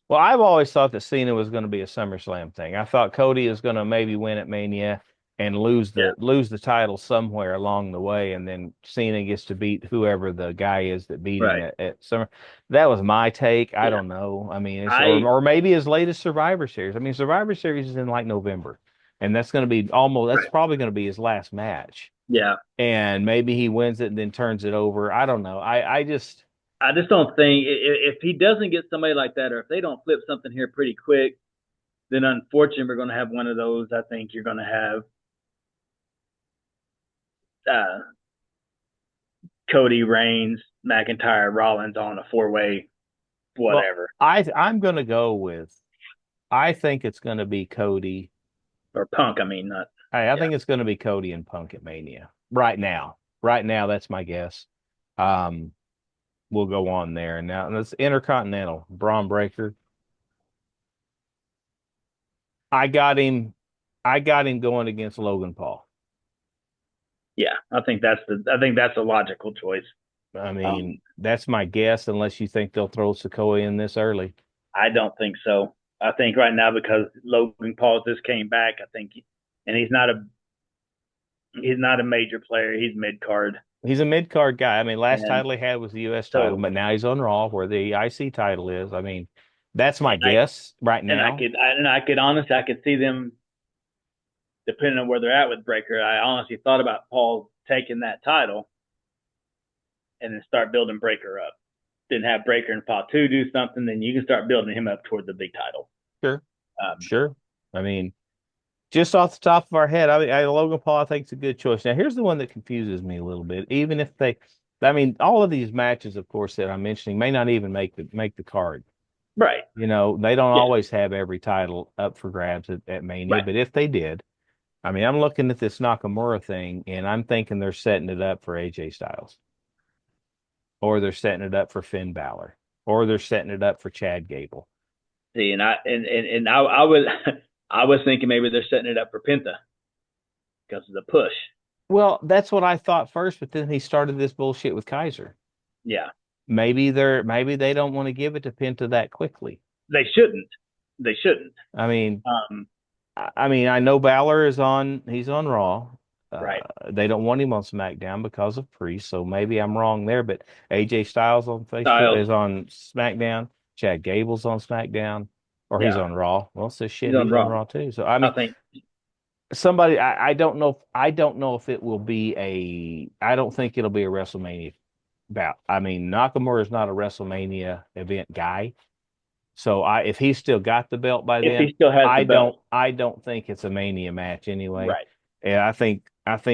A: Well, I've always thought that Cena was going to be a SummerSlam thing. I thought Cody is going to maybe win at Mania and lose
B: Yeah,
A: the title somewhere along the way, and then Cena gets to beat whoever the guy is that beat him
B: right.
A: at Summer. That was my take. I
B: Yeah,
A: don't know. I mean,
B: I
A: or maybe as late as Survivor Series. I mean, Survivor Series is in like November, and that's going to be almost that's
B: right.
A: probably going to be his last match.
B: Yeah.
A: And maybe he wins it and then turns it over. I don't know. I just
B: I just don't think if he doesn't get somebody like that, or if they don't flip something here pretty quick, then unfortunately we're going to have one of those. I think you're going to have uh, Cody, Reigns, McIntyre, Rollins on a four-way,
A: well,
B: whatever,
A: I'm going to go with. I think it's going to be Cody.
B: or Punk. I mean, not.
A: I
B: Yeah,
A: think it's going to be Cody and Punk at Mania right now. Right now, that's my guess. Um, we'll go on there. And now that's Intercontinental Braun Breaker. I got him. I got him going against Logan Paul.
B: yeah. I think that's a logical choice.
A: I
B: Um,
A: mean, that's my guess, unless you think they'll throw Sikoa in this early.
B: I don't think so. I think right now, because Logan Paul just came back, I think, and he's not a major player. He's mid card.
A: He's a mid card guy. I mean, last
B: And
A: title he had was the U.S. title,
B: so
A: but now he's on Raw, where the IC title is. I mean, that's my
B: and I
A: guess right
B: and
A: now.
B: I could honestly, I could see them, depending on where they're at with Breaker. I honestly thought about Paul taking that title and then start building Breaker up. Then have Breaker and Fatu do something, then you can start building him up toward the big title.
A: Sure,
B: Um,
A: sure. I mean, just off the top of our head, Logan Paul, I think it's a good choice. Now, here's the one that confuses me a little bit. Even if I mean, all of these matches, of course, that I'm mentioning may not even make the card.
B: right.
A: You know, they don't
B: Yeah.
A: always have every title up for grabs at Mania,
B: Right.
A: but if they did, I mean, I'm looking at this Nakamura thing, and I'm thinking they're setting it up for AJ Styles, or they're setting it up for Finn Balor, or they're setting it up for Chad Gable.
B: See, I was I was thinking maybe they're setting it up for Penta because of the push.
A: Well, that's what I thought first, but then he started this bullshit with Kaiser.
B: Yeah.
A: Maybe they don't want to give it to Penta that quickly.
B: They shouldn't. They shouldn't.
A: I mean,
B: Um,
A: I know Balor he's on Raw.
B: right.
A: They don't want him on SmackDown because of Priest, so maybe I'm wrong there. But AJ Styles on Facebook
B: Styles.
A: is on SmackDown. Chad Gable's on SmackDown, or he's
B: Yeah.
A: on Raw. Well, so shit,
B: He's on
A: he's on
B: Raw.
A: Raw too. So I
B: I
A: mean,
B: think.
A: I don't know. I don't know if it will be a. I don't think it'll be a WrestleMania bout. I mean, Nakamura is not a WrestleMania event guy. So if he's still got the belt by
B: If
A: then,
B: he still has the belt.
A: I don't think it's a Mania match anyway.
B: Right.
A: And I think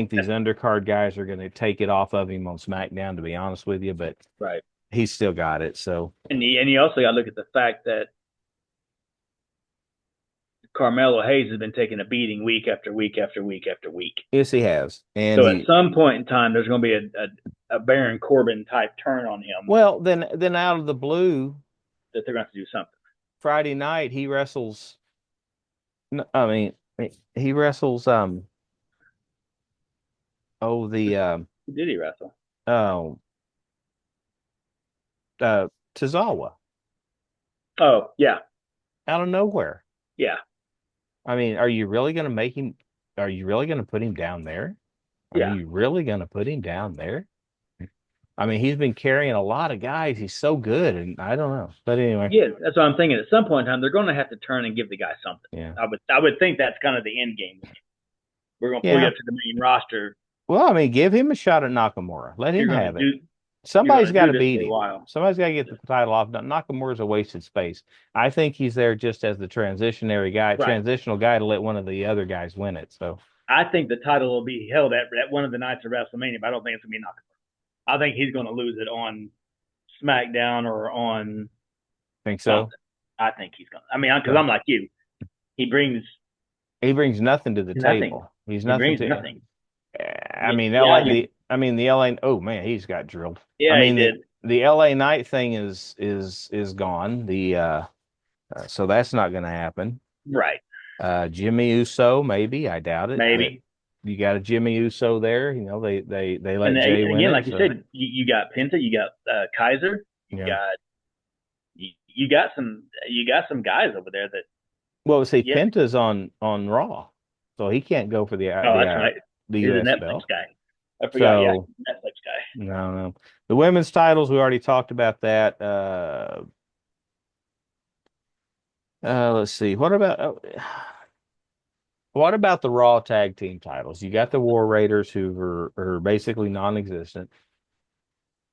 A: these undercard guys are going to take it off of him on SmackDown, to be honest with you, but
B: Right.
A: he's still got it. So
B: And you also got to look at the fact that Carmelo Hayes has been taking a beating week after week after week after week.
A: yes, he has. And
B: So at some point in time, there's going to be a Baron Corbin type turn on him
A: well, then out of the blue,
B: that they're going to have to do something.
A: Friday night he wrestles No, I mean, he wrestles oh the
B: Who did he wrestle?
A: oh Tozawa
B: Oh, yeah,
A: out of nowhere.
B: yeah,
A: I mean, are you really going to make him? Are you really going to put him down there? Are
B: yeah.
A: you really going to put him down there? I mean, he's been carrying a lot of guys. He's so good, and I don't know. But anyway,
B: Yeah, that's what I'm thinking. At some point in time, they're going to have to turn and give the guy something.
A: yeah,
B: I would think that's kind of the end game. We're going to pull you
A: yeah.
B: up to the main roster.
A: Well, I mean, give him a shot at Nakamura. Let
B: You're
A: him
B: going to
A: have it.
B: do you're
A: Somebody's
B: going to
A: got
B: do
A: to
B: this
A: beat
B: for a
A: him.
B: while.
A: Somebody's got to get the title off. Nakamura's a wasted space. I think he's there just as the
B: Right.
A: transitional guy to let one of the other guys win it. So
B: I think the title will be held at one of the nights of WrestleMania, but I don't think it's going to be Nakamura. I think he's going to lose it on SmackDown or on
A: think so.
B: something. I think he's going. I mean, because
A: So
B: I'm like you. He brings
A: he brings nothing to the
B: nothing.
A: table. He's
B: He
A: nothing
B: brings
A: to.
B: nothing.
A: I mean,
B: Yeah,
A: The LA. Oh man, he's got drilled. I
B: yeah, he
A: mean,
B: did.
A: the LA Knight thing is gone. So that's not going to happen.
B: Right.
A: Jimmy Uso, maybe. I doubt it, but
B: Maybe.
A: you got a Jimmy Uso there. You know, they
B: And
A: let Jay win
B: again,
A: it.
B: like you
A: So
B: said, you got Penta, you got Kaiser, you
A: yeah.
B: got you got some guys over there that
A: Well, see,
B: yeah.
A: Penta's on Raw, so he can't go for
B: Oh, that's right.
A: the
B: He's a
A: U.S.
B: Netflix
A: belt.
B: guy. I forgot. Yeah,
A: So
B: Netflix guy.
A: no, no. The women's titles, we already talked about that. Let's see. What about the Raw tag team titles? You got the War Raiders who are basically non-existent.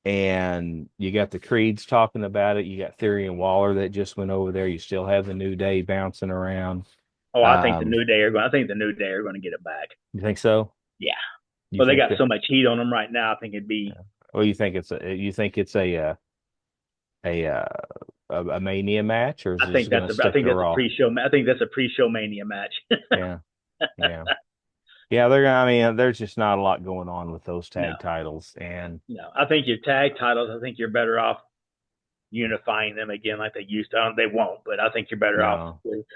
A: And you got the Creeds talking about it. You got Theory and Waller that just went over there. You still have the New Day bouncing around.
B: Oh, I think the
A: Um,
B: New Day are going. I think the New Day are going to get it back.
A: you think so?
B: Yeah.
A: You
B: Well, they
A: think
B: got
A: that?
B: so much heat on them right now. I think it'd be.
A: Well, you think it's a uh, a Mania match, or is
B: I
A: it just
B: think
A: going
B: that's
A: to
B: a. I
A: stick
B: think
A: to
B: that's a
A: Raw?
B: pre-show. I think that's a pre-show Mania match.
A: Yeah, yeah, yeah. They're gonna. I mean, there's just not a lot going on with those
B: No,
A: tag titles, and
B: no. I think your tag titles. I think you're better off unifying them again like they used to. They won't, but I think you're better off
A: no,
B: with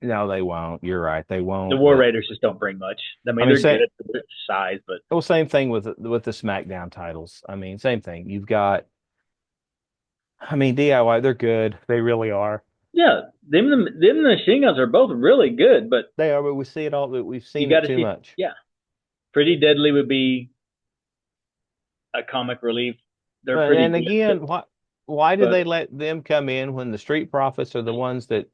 A: no, they won't. You're right, they
B: the
A: won't.
B: War
A: But
B: Raiders. Just don't bring much. I
A: I
B: mean,
A: mean,
B: they're good for their size, but
A: well, same thing with the SmackDown titles. I mean, same thing. You've got. I mean, DIY, they're good. They really are.
B: yeah, them the machine guns are both really good. But
A: They are, but we see it all. We've
B: you
A: seen
B: got
A: it
B: to
A: too
B: see,
A: much.
B: yeah, Pretty Deadly would be a comic relief. They're pretty
A: And
B: good, but
A: again, why did
B: but
A: they let them come in when the Street Profits are the ones that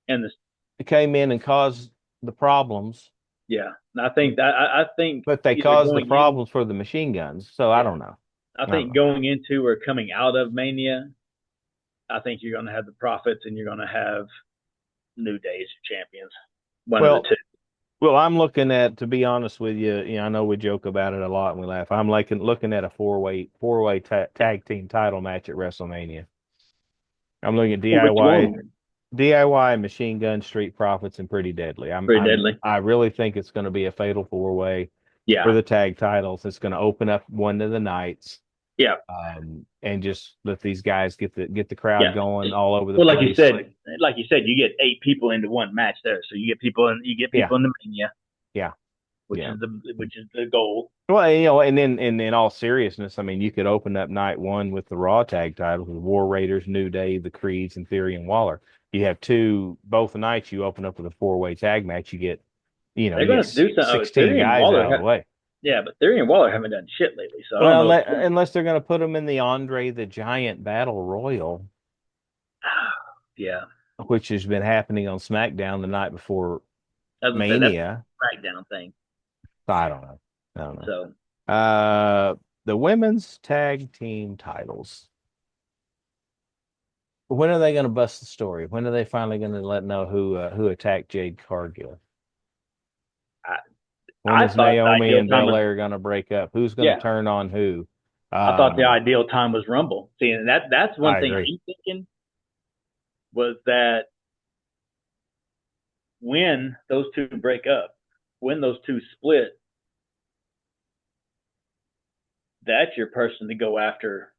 B: and the
A: came in and caused the problems?
B: yeah, I think
A: But they
B: either
A: caused the
B: going in,
A: problems for the machine guns. So I
B: yeah,
A: don't know.
B: I
A: I don't
B: think
A: know.
B: going into or coming out of Mania, I think you're going to have the Profits and you're going to have New Days champions, one of the
A: Well,
B: two.
A: I'm looking at, to be honest with you, I know we joke about it a lot and we laugh. I'm like looking at a four way tag team title match at WrestleMania. I'm looking at
B: Well, which
A: DIY,
B: one?
A: Machine Gun, Street Profits, and Pretty Deadly.
B: Pretty Deadly.
A: I really think it's going to be a fatal four way for
B: Yeah,
A: the tag titles. It's going to open up one of the nights,
B: yeah,
A: and just let these guys get the crowd
B: yeah.
A: going all over the
B: Well,
A: place.
B: like you said, you get 8 people into one match there, so you get
A: Yeah,
B: people in the Mania,
A: yeah,
B: which
A: yeah.
B: is the goal.
A: Well, and then in all seriousness, I mean, you could open up night one with the Raw tag titles with War Raiders, New Day, the Creeds, and Theory and Waller. You have both nights. You open up with a four-way tag match.
B: They're
A: You
B: going
A: get
B: to do something.
A: 16 guys out of the way.
B: Yeah, but Theory and Waller haven't done shit lately, so I don't
A: Well,
B: know.
A: unless they're going to put them in the Andre the Giant Battle Royal,
B: Yeah,
A: which has been happening on SmackDown the night before
B: as I said, that's
A: Mania.
B: a SmackDown thing.
A: I don't know. I don't
B: So
A: know. The women's tag team titles. When are they going to bust the story? When are they finally going to let know who attacked Jade Cargill?
B: I,
A: When
B: I
A: is
B: thought the
A: Naomi
B: ideal
A: and
B: time was
A: Belair going to break up? Who's going to
B: yeah.
A: turn on who?
B: I thought the
A: Um,
B: ideal time was Rumble. See, and that's one
A: I
B: thing
A: agree.
B: I'm thinking was that when those two break up, when those two split, that's your person to go after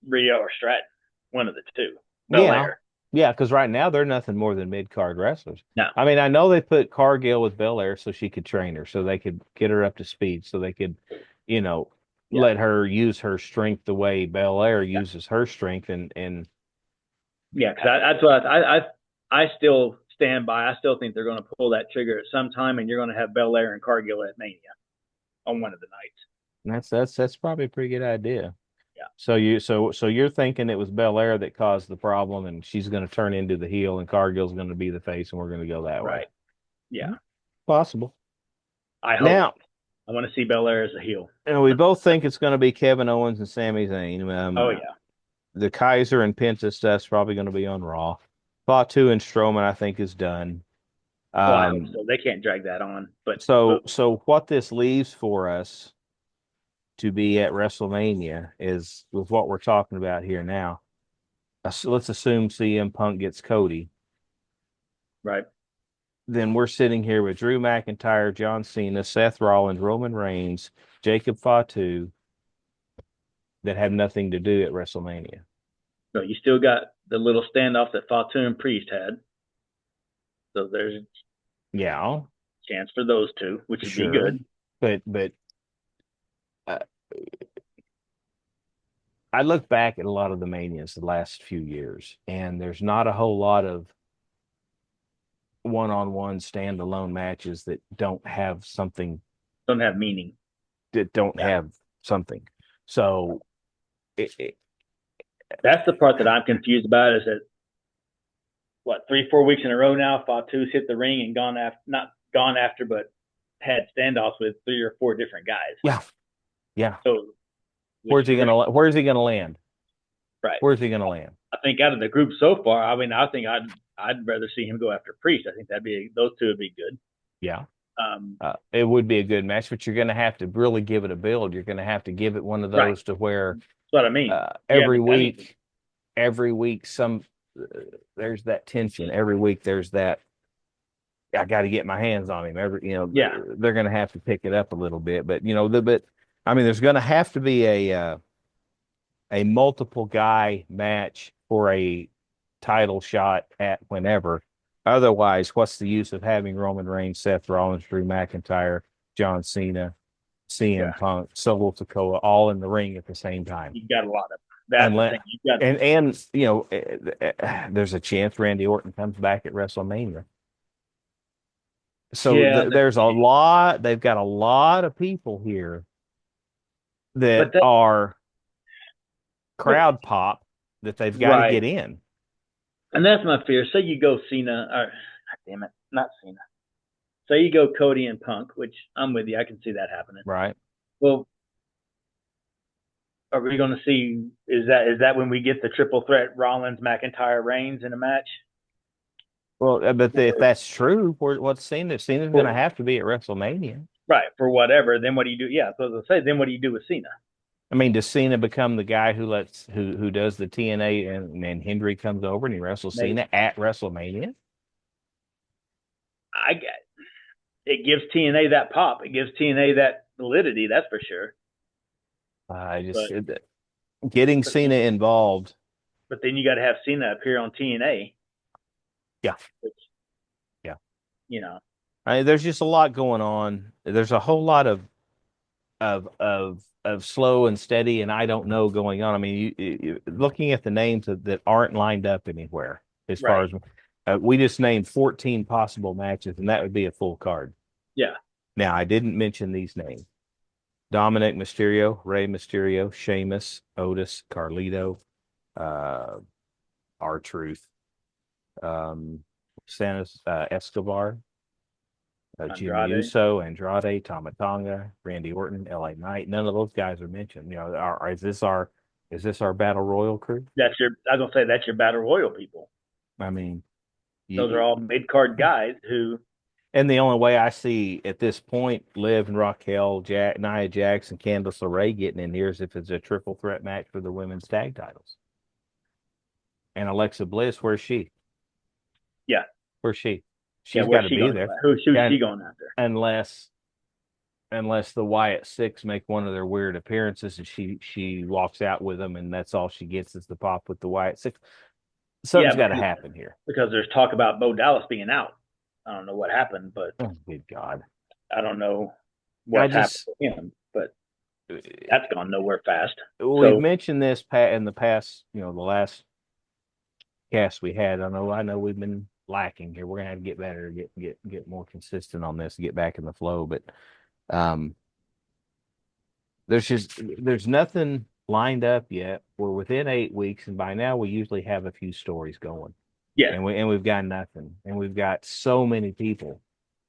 B: Rhea or Stratton, one of the two,
A: Yeah,
B: Belair.
A: Yeah, because right now they're nothing more than mid card wrestlers.
B: No.
A: I mean, I know they put Cargill with Belair so she could train her, so they could get her up to speed, so they could, you know,
B: Yeah.
A: let her use her strength the way Belair uses her strength, and
B: Yeah. Because that's what I still stand by. I still think they're going to pull that trigger at some time, and you're going to have Belair and Cargill at Mania on one of the nights.
A: that's probably a pretty good idea.
B: Yeah.
A: So you're thinking it was Belair that caused the problem, and she's going to turn into the heel, and Cargill's going to be the face, and we're going to go that way.
B: Right. Yeah.
A: Possible.
B: I hope.
A: Now,
B: I want to see Belair as a heel.
A: and we both think it's going to be Kevin Owens and Sami Zayn.
B: Oh yeah.
A: The Kaiser and Penta stuff's probably going to be on Raw. Fatu and Strowman, I think, is done.
B: Well, I hope so. They can't drag that on.
A: So what this leaves for us to be at WrestleMania is with what we're talking about here now. Let's assume CM Punk gets Cody.
B: right.
A: Then we're sitting here with Drew McIntyre, John Cena, Seth Rollins, Roman Reigns, Jacob Fatu that have nothing to do at WrestleMania.
B: So you still got the little standoff that Fatu and Priest had. So there's
A: Yeah,
B: a chance for those two, which would
A: sure.
B: be good.
A: But uh, I look back at a lot of the manias the last few years, and there's not a whole lot of one-on-one standalone matches that don't have something
B: Don't have meaning.
A: that don't
B: Yeah.
A: have something. So
B: That's the part that I'm confused about is that what 3-4 weeks in a row now, Fatu's hit the ring and gone after not gone after, but had standoffs with 3 or 4 different guys.
A: yeah.
B: So
A: Where's he gonna land?
B: right?
A: Where's he gonna land?
B: I think out of the group so far, I mean, I think I'd rather see him go after Priest. I think those two would be good.
A: Yeah.
B: Um,
A: It would be a good match, but you're going to have to really give it a build. You're going to have to give it one of those
B: Right.
A: to where
B: That's what I mean.
A: every week, there's that tension. Every week there's that. I got to get my hands on him.
B: Yeah.
A: They're going to have to pick it up a little bit, but I mean, there's going to have to be a multiple guy match for a title shot at whenever. Otherwise, what's the use of having Roman Reigns, Seth Rollins, Drew McIntyre, John Cena, CM Punk, Solo Sikoa all in the ring at the same time?
B: You got a lot of that.
A: There's a chance Randy Orton comes back at WrestleMania. So there's a lot. They've got a lot of people here that are crowd pop that they've got to get in.
B: And that's my fear. Say you go Cena, or damn it, not Cena. Say you go Cody and Punk, which I'm with you. I can see that happening.
A: Right.
B: Well, are we going to see? Is that when we get the triple threat Rollins, McIntyre, Reigns in a match?
A: Well, but if that's true, what's Cena? Cena's going to have to be at WrestleMania.
B: Right, for whatever. Then what do you do? Yeah, so I was going to say, then what do you do with Cena?
A: I mean, does Cena become the guy who does the TNA and Hendry comes over and he wrestles Cena at WrestleMania?
B: I get it gives TNA that pop. It gives TNA that validity. That's for sure.
A: Getting Cena involved.
B: But then you got to have Cena appear on TNA.
A: Yeah.
B: There's
A: just a lot going on. There's a whole lot of slow and steady and I don't know going on. I mean, you looking at the names that aren't lined up anywhere as far as we just named 14 possible matches, and that would be a full card.
B: Yeah.
A: Now, I didn't mention these names: Dominic Mysterio, Rey Mysterio, Sheamus, Otis, Carlito, R-Truth, Santos Escobar, Jimmy Uso, Andrade, Tama Tonga, Randy Orton, LA Knight. None of those guys are mentioned. Is this our battle royal crew?
B: I was gonna say that's your battle royal people.
A: I mean,
B: those are all mid card guys who.
A: And the only way I see at this point, Liv and Raquel, Nia Jax, and Candice LeRae getting in here is if it's a triple threat match for the women's tag titles. And Alexa Bliss, where's she?
B: Yeah,
A: where's she? She's got to be there.
B: Who's she going after?
A: Unless the Wyatt Six make one of their weird appearances and she walks out with them and that's all she gets is the pop with the Wyatt Six. something's
B: Yeah,
A: got to happen here.
B: because there's talk about Bo Dallas being out. I don't know what happened, but
A: Oh, good God.
B: I don't know
A: I
B: what's happened
A: just,
B: to him. But that's gone nowhere fast.
A: we've
B: So
A: mentioned this in the past, the last cast we had. I know we've been lacking here. We're gonna have to get better, get more consistent on this, get back in the flow. But um, there's nothing lined up yet. We're within 8 weeks, and by now we usually have a few stories going,
B: yeah,
A: and we've got nothing, and we've got so many people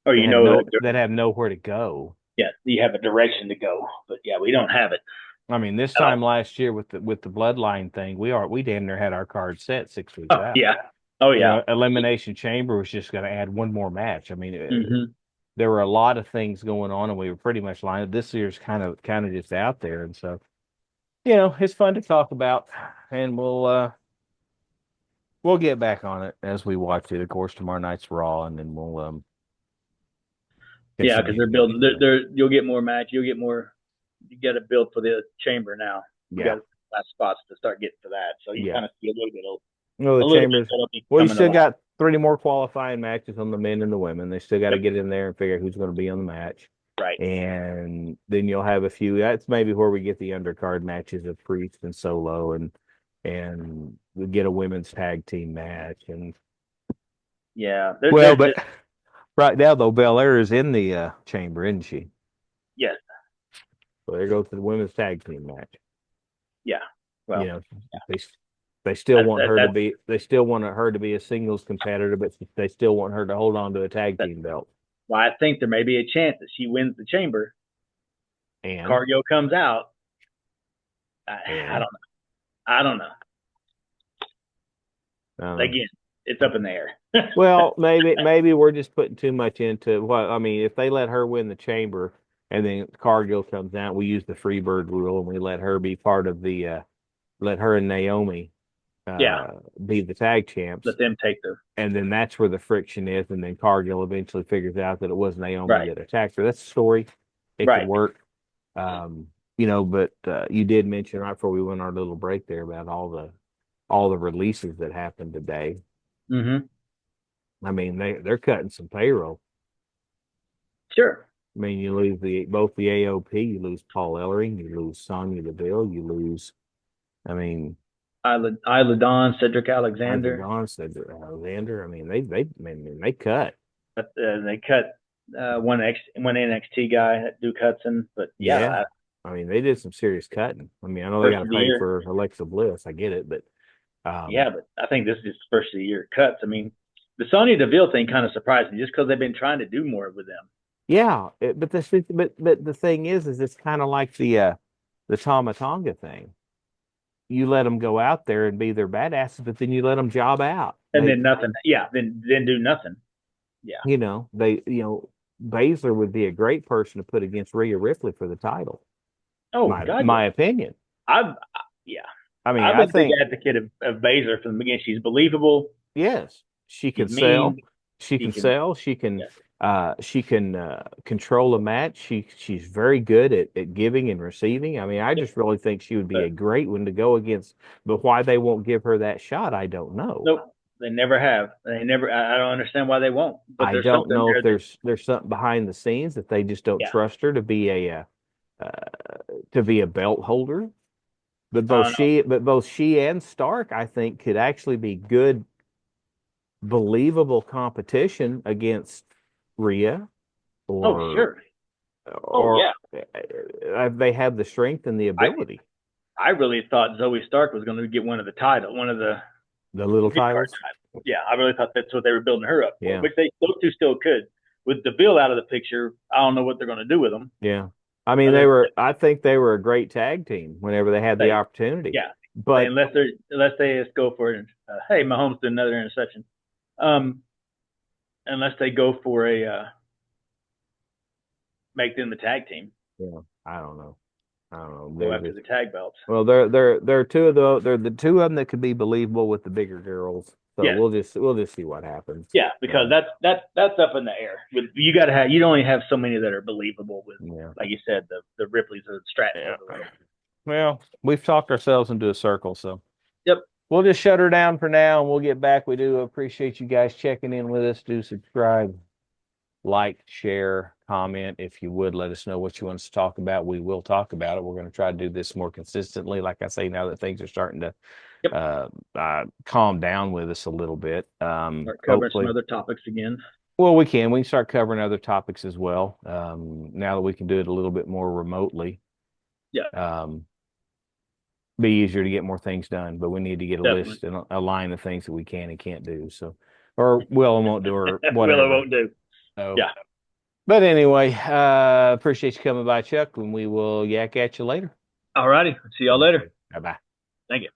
B: or
A: that
B: you
A: have
B: know
A: no
B: that
A: that have nowhere to go.
B: yeah, you have a direction to go, but yeah, we don't have it
A: I mean, this
B: at
A: time
B: all.
A: last year with the bloodline thing, we damn near had our card set 6 weeks
B: Oh
A: out.
B: yeah, oh yeah.
A: Elimination Chamber was just going to add one more match. I mean,
B: Hmm.
A: there were a lot of things going on, and we were pretty much lined. This year's kind of just out there, and so it's fun to talk about, and we'll get back on it as we watch it. Of course, tomorrow night's Raw, and then we'll
B: Yeah, because
A: continue
B: they're
A: to go
B: building.
A: from there.
B: You'll get more match. You'll get more. You got to build for the chamber now. We
A: Yeah,
B: got last spots to start getting to that, so you
A: yeah.
B: kind of see a little bit of
A: Well,
B: a
A: the
B: little bit
A: Chambers.
B: that'll be
A: Well, you
B: coming
A: still
B: along.
A: got three more qualifying matches on the men and the women. They still got to
B: Yep.
A: get in there and figure out who's going to be on the match.
B: Right.
A: And then you'll have a few. That's maybe where we get the undercard matches of Priest and Solo, and we get a women's tag team match. And
B: Yeah.
A: well,
B: There's
A: but
B: just
A: right now though, Belair is in the chamber, isn't she?
B: yes.
A: So there goes the women's tag team match.
B: Yeah.
A: You
B: Well,
A: know, they they still want her to
B: that's
A: be they still want her to be a singles competitor, but they still want her to hold on to a tag
B: that,
A: team belt.
B: why I think there may be a chance that she wins the chamber.
A: And
B: Cargill comes out. I
A: and
B: don't know. I don't know.
A: um,
B: Again, it's up in the air.
A: well, maybe we're just putting too much into what I mean. If they let her win the chamber and then Cargill comes out, we use the Freebird rule and we let her be part of let her and Naomi
B: Yeah.
A: be the tag champs,
B: Let them take the
A: and then that's where the friction is, and then Cargill eventually figures out that it was Naomi
B: right.
A: that attacked her. That's a story. It could
B: Right.
A: work. But you did mention right before we went our little break there about all the releases that happened today.
B: Mm-hmm.
A: I mean, they're cutting some payroll.
B: Sure.
A: I mean, you lose both the AOP, you lose Paul Ellering, you lose Sonya Deville, you lose. I mean,
B: Isla Dawn, Cedric
A: Isaac
B: Alexander.
A: Vaughn said that Alexander. I mean, they cut.
B: But they cut one NXT guy, Duke Hudson. But yeah,
A: Yeah, I mean, they did some serious cutting. I mean, I know they
B: first
A: got to
B: of the
A: pay
B: year.
A: for Alexa Bliss. I get it, but
B: Yeah, but I think this is just first of the year cuts. I mean, the Sonya Deville thing kind of surprised me just because they've been trying to do more with them.
A: yeah. But the thing is it's kind of like the Tama Tonga thing. You let them go out there and be their badasses, but then you let them job out.
B: And then nothing. Yeah, then do nothing. Yeah.
A: Baszler would be a great person to put against Rhea Ripley for the title.
B: Oh
A: My
B: God,
A: my
B: yeah.
A: opinion.
B: I've yeah.
A: I mean,
B: I've
A: I
B: been a big
A: think
B: advocate of Baszler from the beginning. She's believable.
A: yes, she can
B: She's mean.
A: sell. She
B: She
A: can
B: can.
A: sell.
B: Yeah.
A: She can control a match. She's very good at giving and receiving. I mean, I
B: Yeah.
A: just really think she would be a
B: But
A: great one to go against. But why they won't give her that shot, I don't know.
B: nope, they never have. They never. I don't understand why they won't. But
A: I
B: there's
A: don't
B: something
A: know if
B: there that
A: there's something behind the scenes that they just don't
B: yeah.
A: trust her uh, to be a belt holder. But
B: I
A: both
B: don't know.
A: she and Stark, I think, could actually be good, believable competition against Rhea,
B: Oh
A: or
B: sure. Oh
A: or
B: yeah.
A: they have the strength and the
B: I
A: ability.
B: I really thought Zoe Stark was going to get one of the title, one of the
A: The little
B: mid card
A: titles,
B: titles. Yeah, I really thought that's what they were building her up for,
A: yeah,
B: which those two still could. With Deville out of the picture, I don't know what they're going to do with them.
A: yeah. I mean,
B: Other than
A: I think they were a great tag team whenever they had the
B: they,
A: opportunity.
B: yeah,
A: But
B: unless they just go for it. Hey, Mahomes did another interception. Um, unless they go for a make them the tag team,
A: yeah, I don't know. I don't know.
B: go after the tag belts.
A: Well, they're they're the two of them that could be believable with the bigger girls. So
B: Yes,
A: we'll just see what happens.
B: yeah, because that's up in the air. You got to have you only have so many that are believable with,
A: Yeah.
B: like you said, the Ripleys or the Strattons.
A: Yeah. Well, we've talked ourselves into a circle, so
B: Yep.
A: we'll just shut her down for now and we'll get back. We do appreciate you guys checking in with us. Do subscribe, like, share, comment. If you would, let us know what you want us to talk about. We will talk about it. We're going to try to do this more consistently. Like I say, now that things are starting to
B: Yep.
A: calm down with us a little bit.
B: Start covering some other topics again.
A: Well, we can start covering other topics as well. Now that we can do it a little bit more remotely.
B: Yeah.
A: Be easier to get more things done, but we need to get a
B: Definitely.
A: list and a line of things that we can and can't do. So, or will and won't do, or whatever.
B: Will or won't do.
A: So,
B: Yeah.
A: but anyway, appreciate you coming by, Chuck, and we will yak at you later.
B: All righty. See y'all later.
A: Bye bye.
B: Thank you.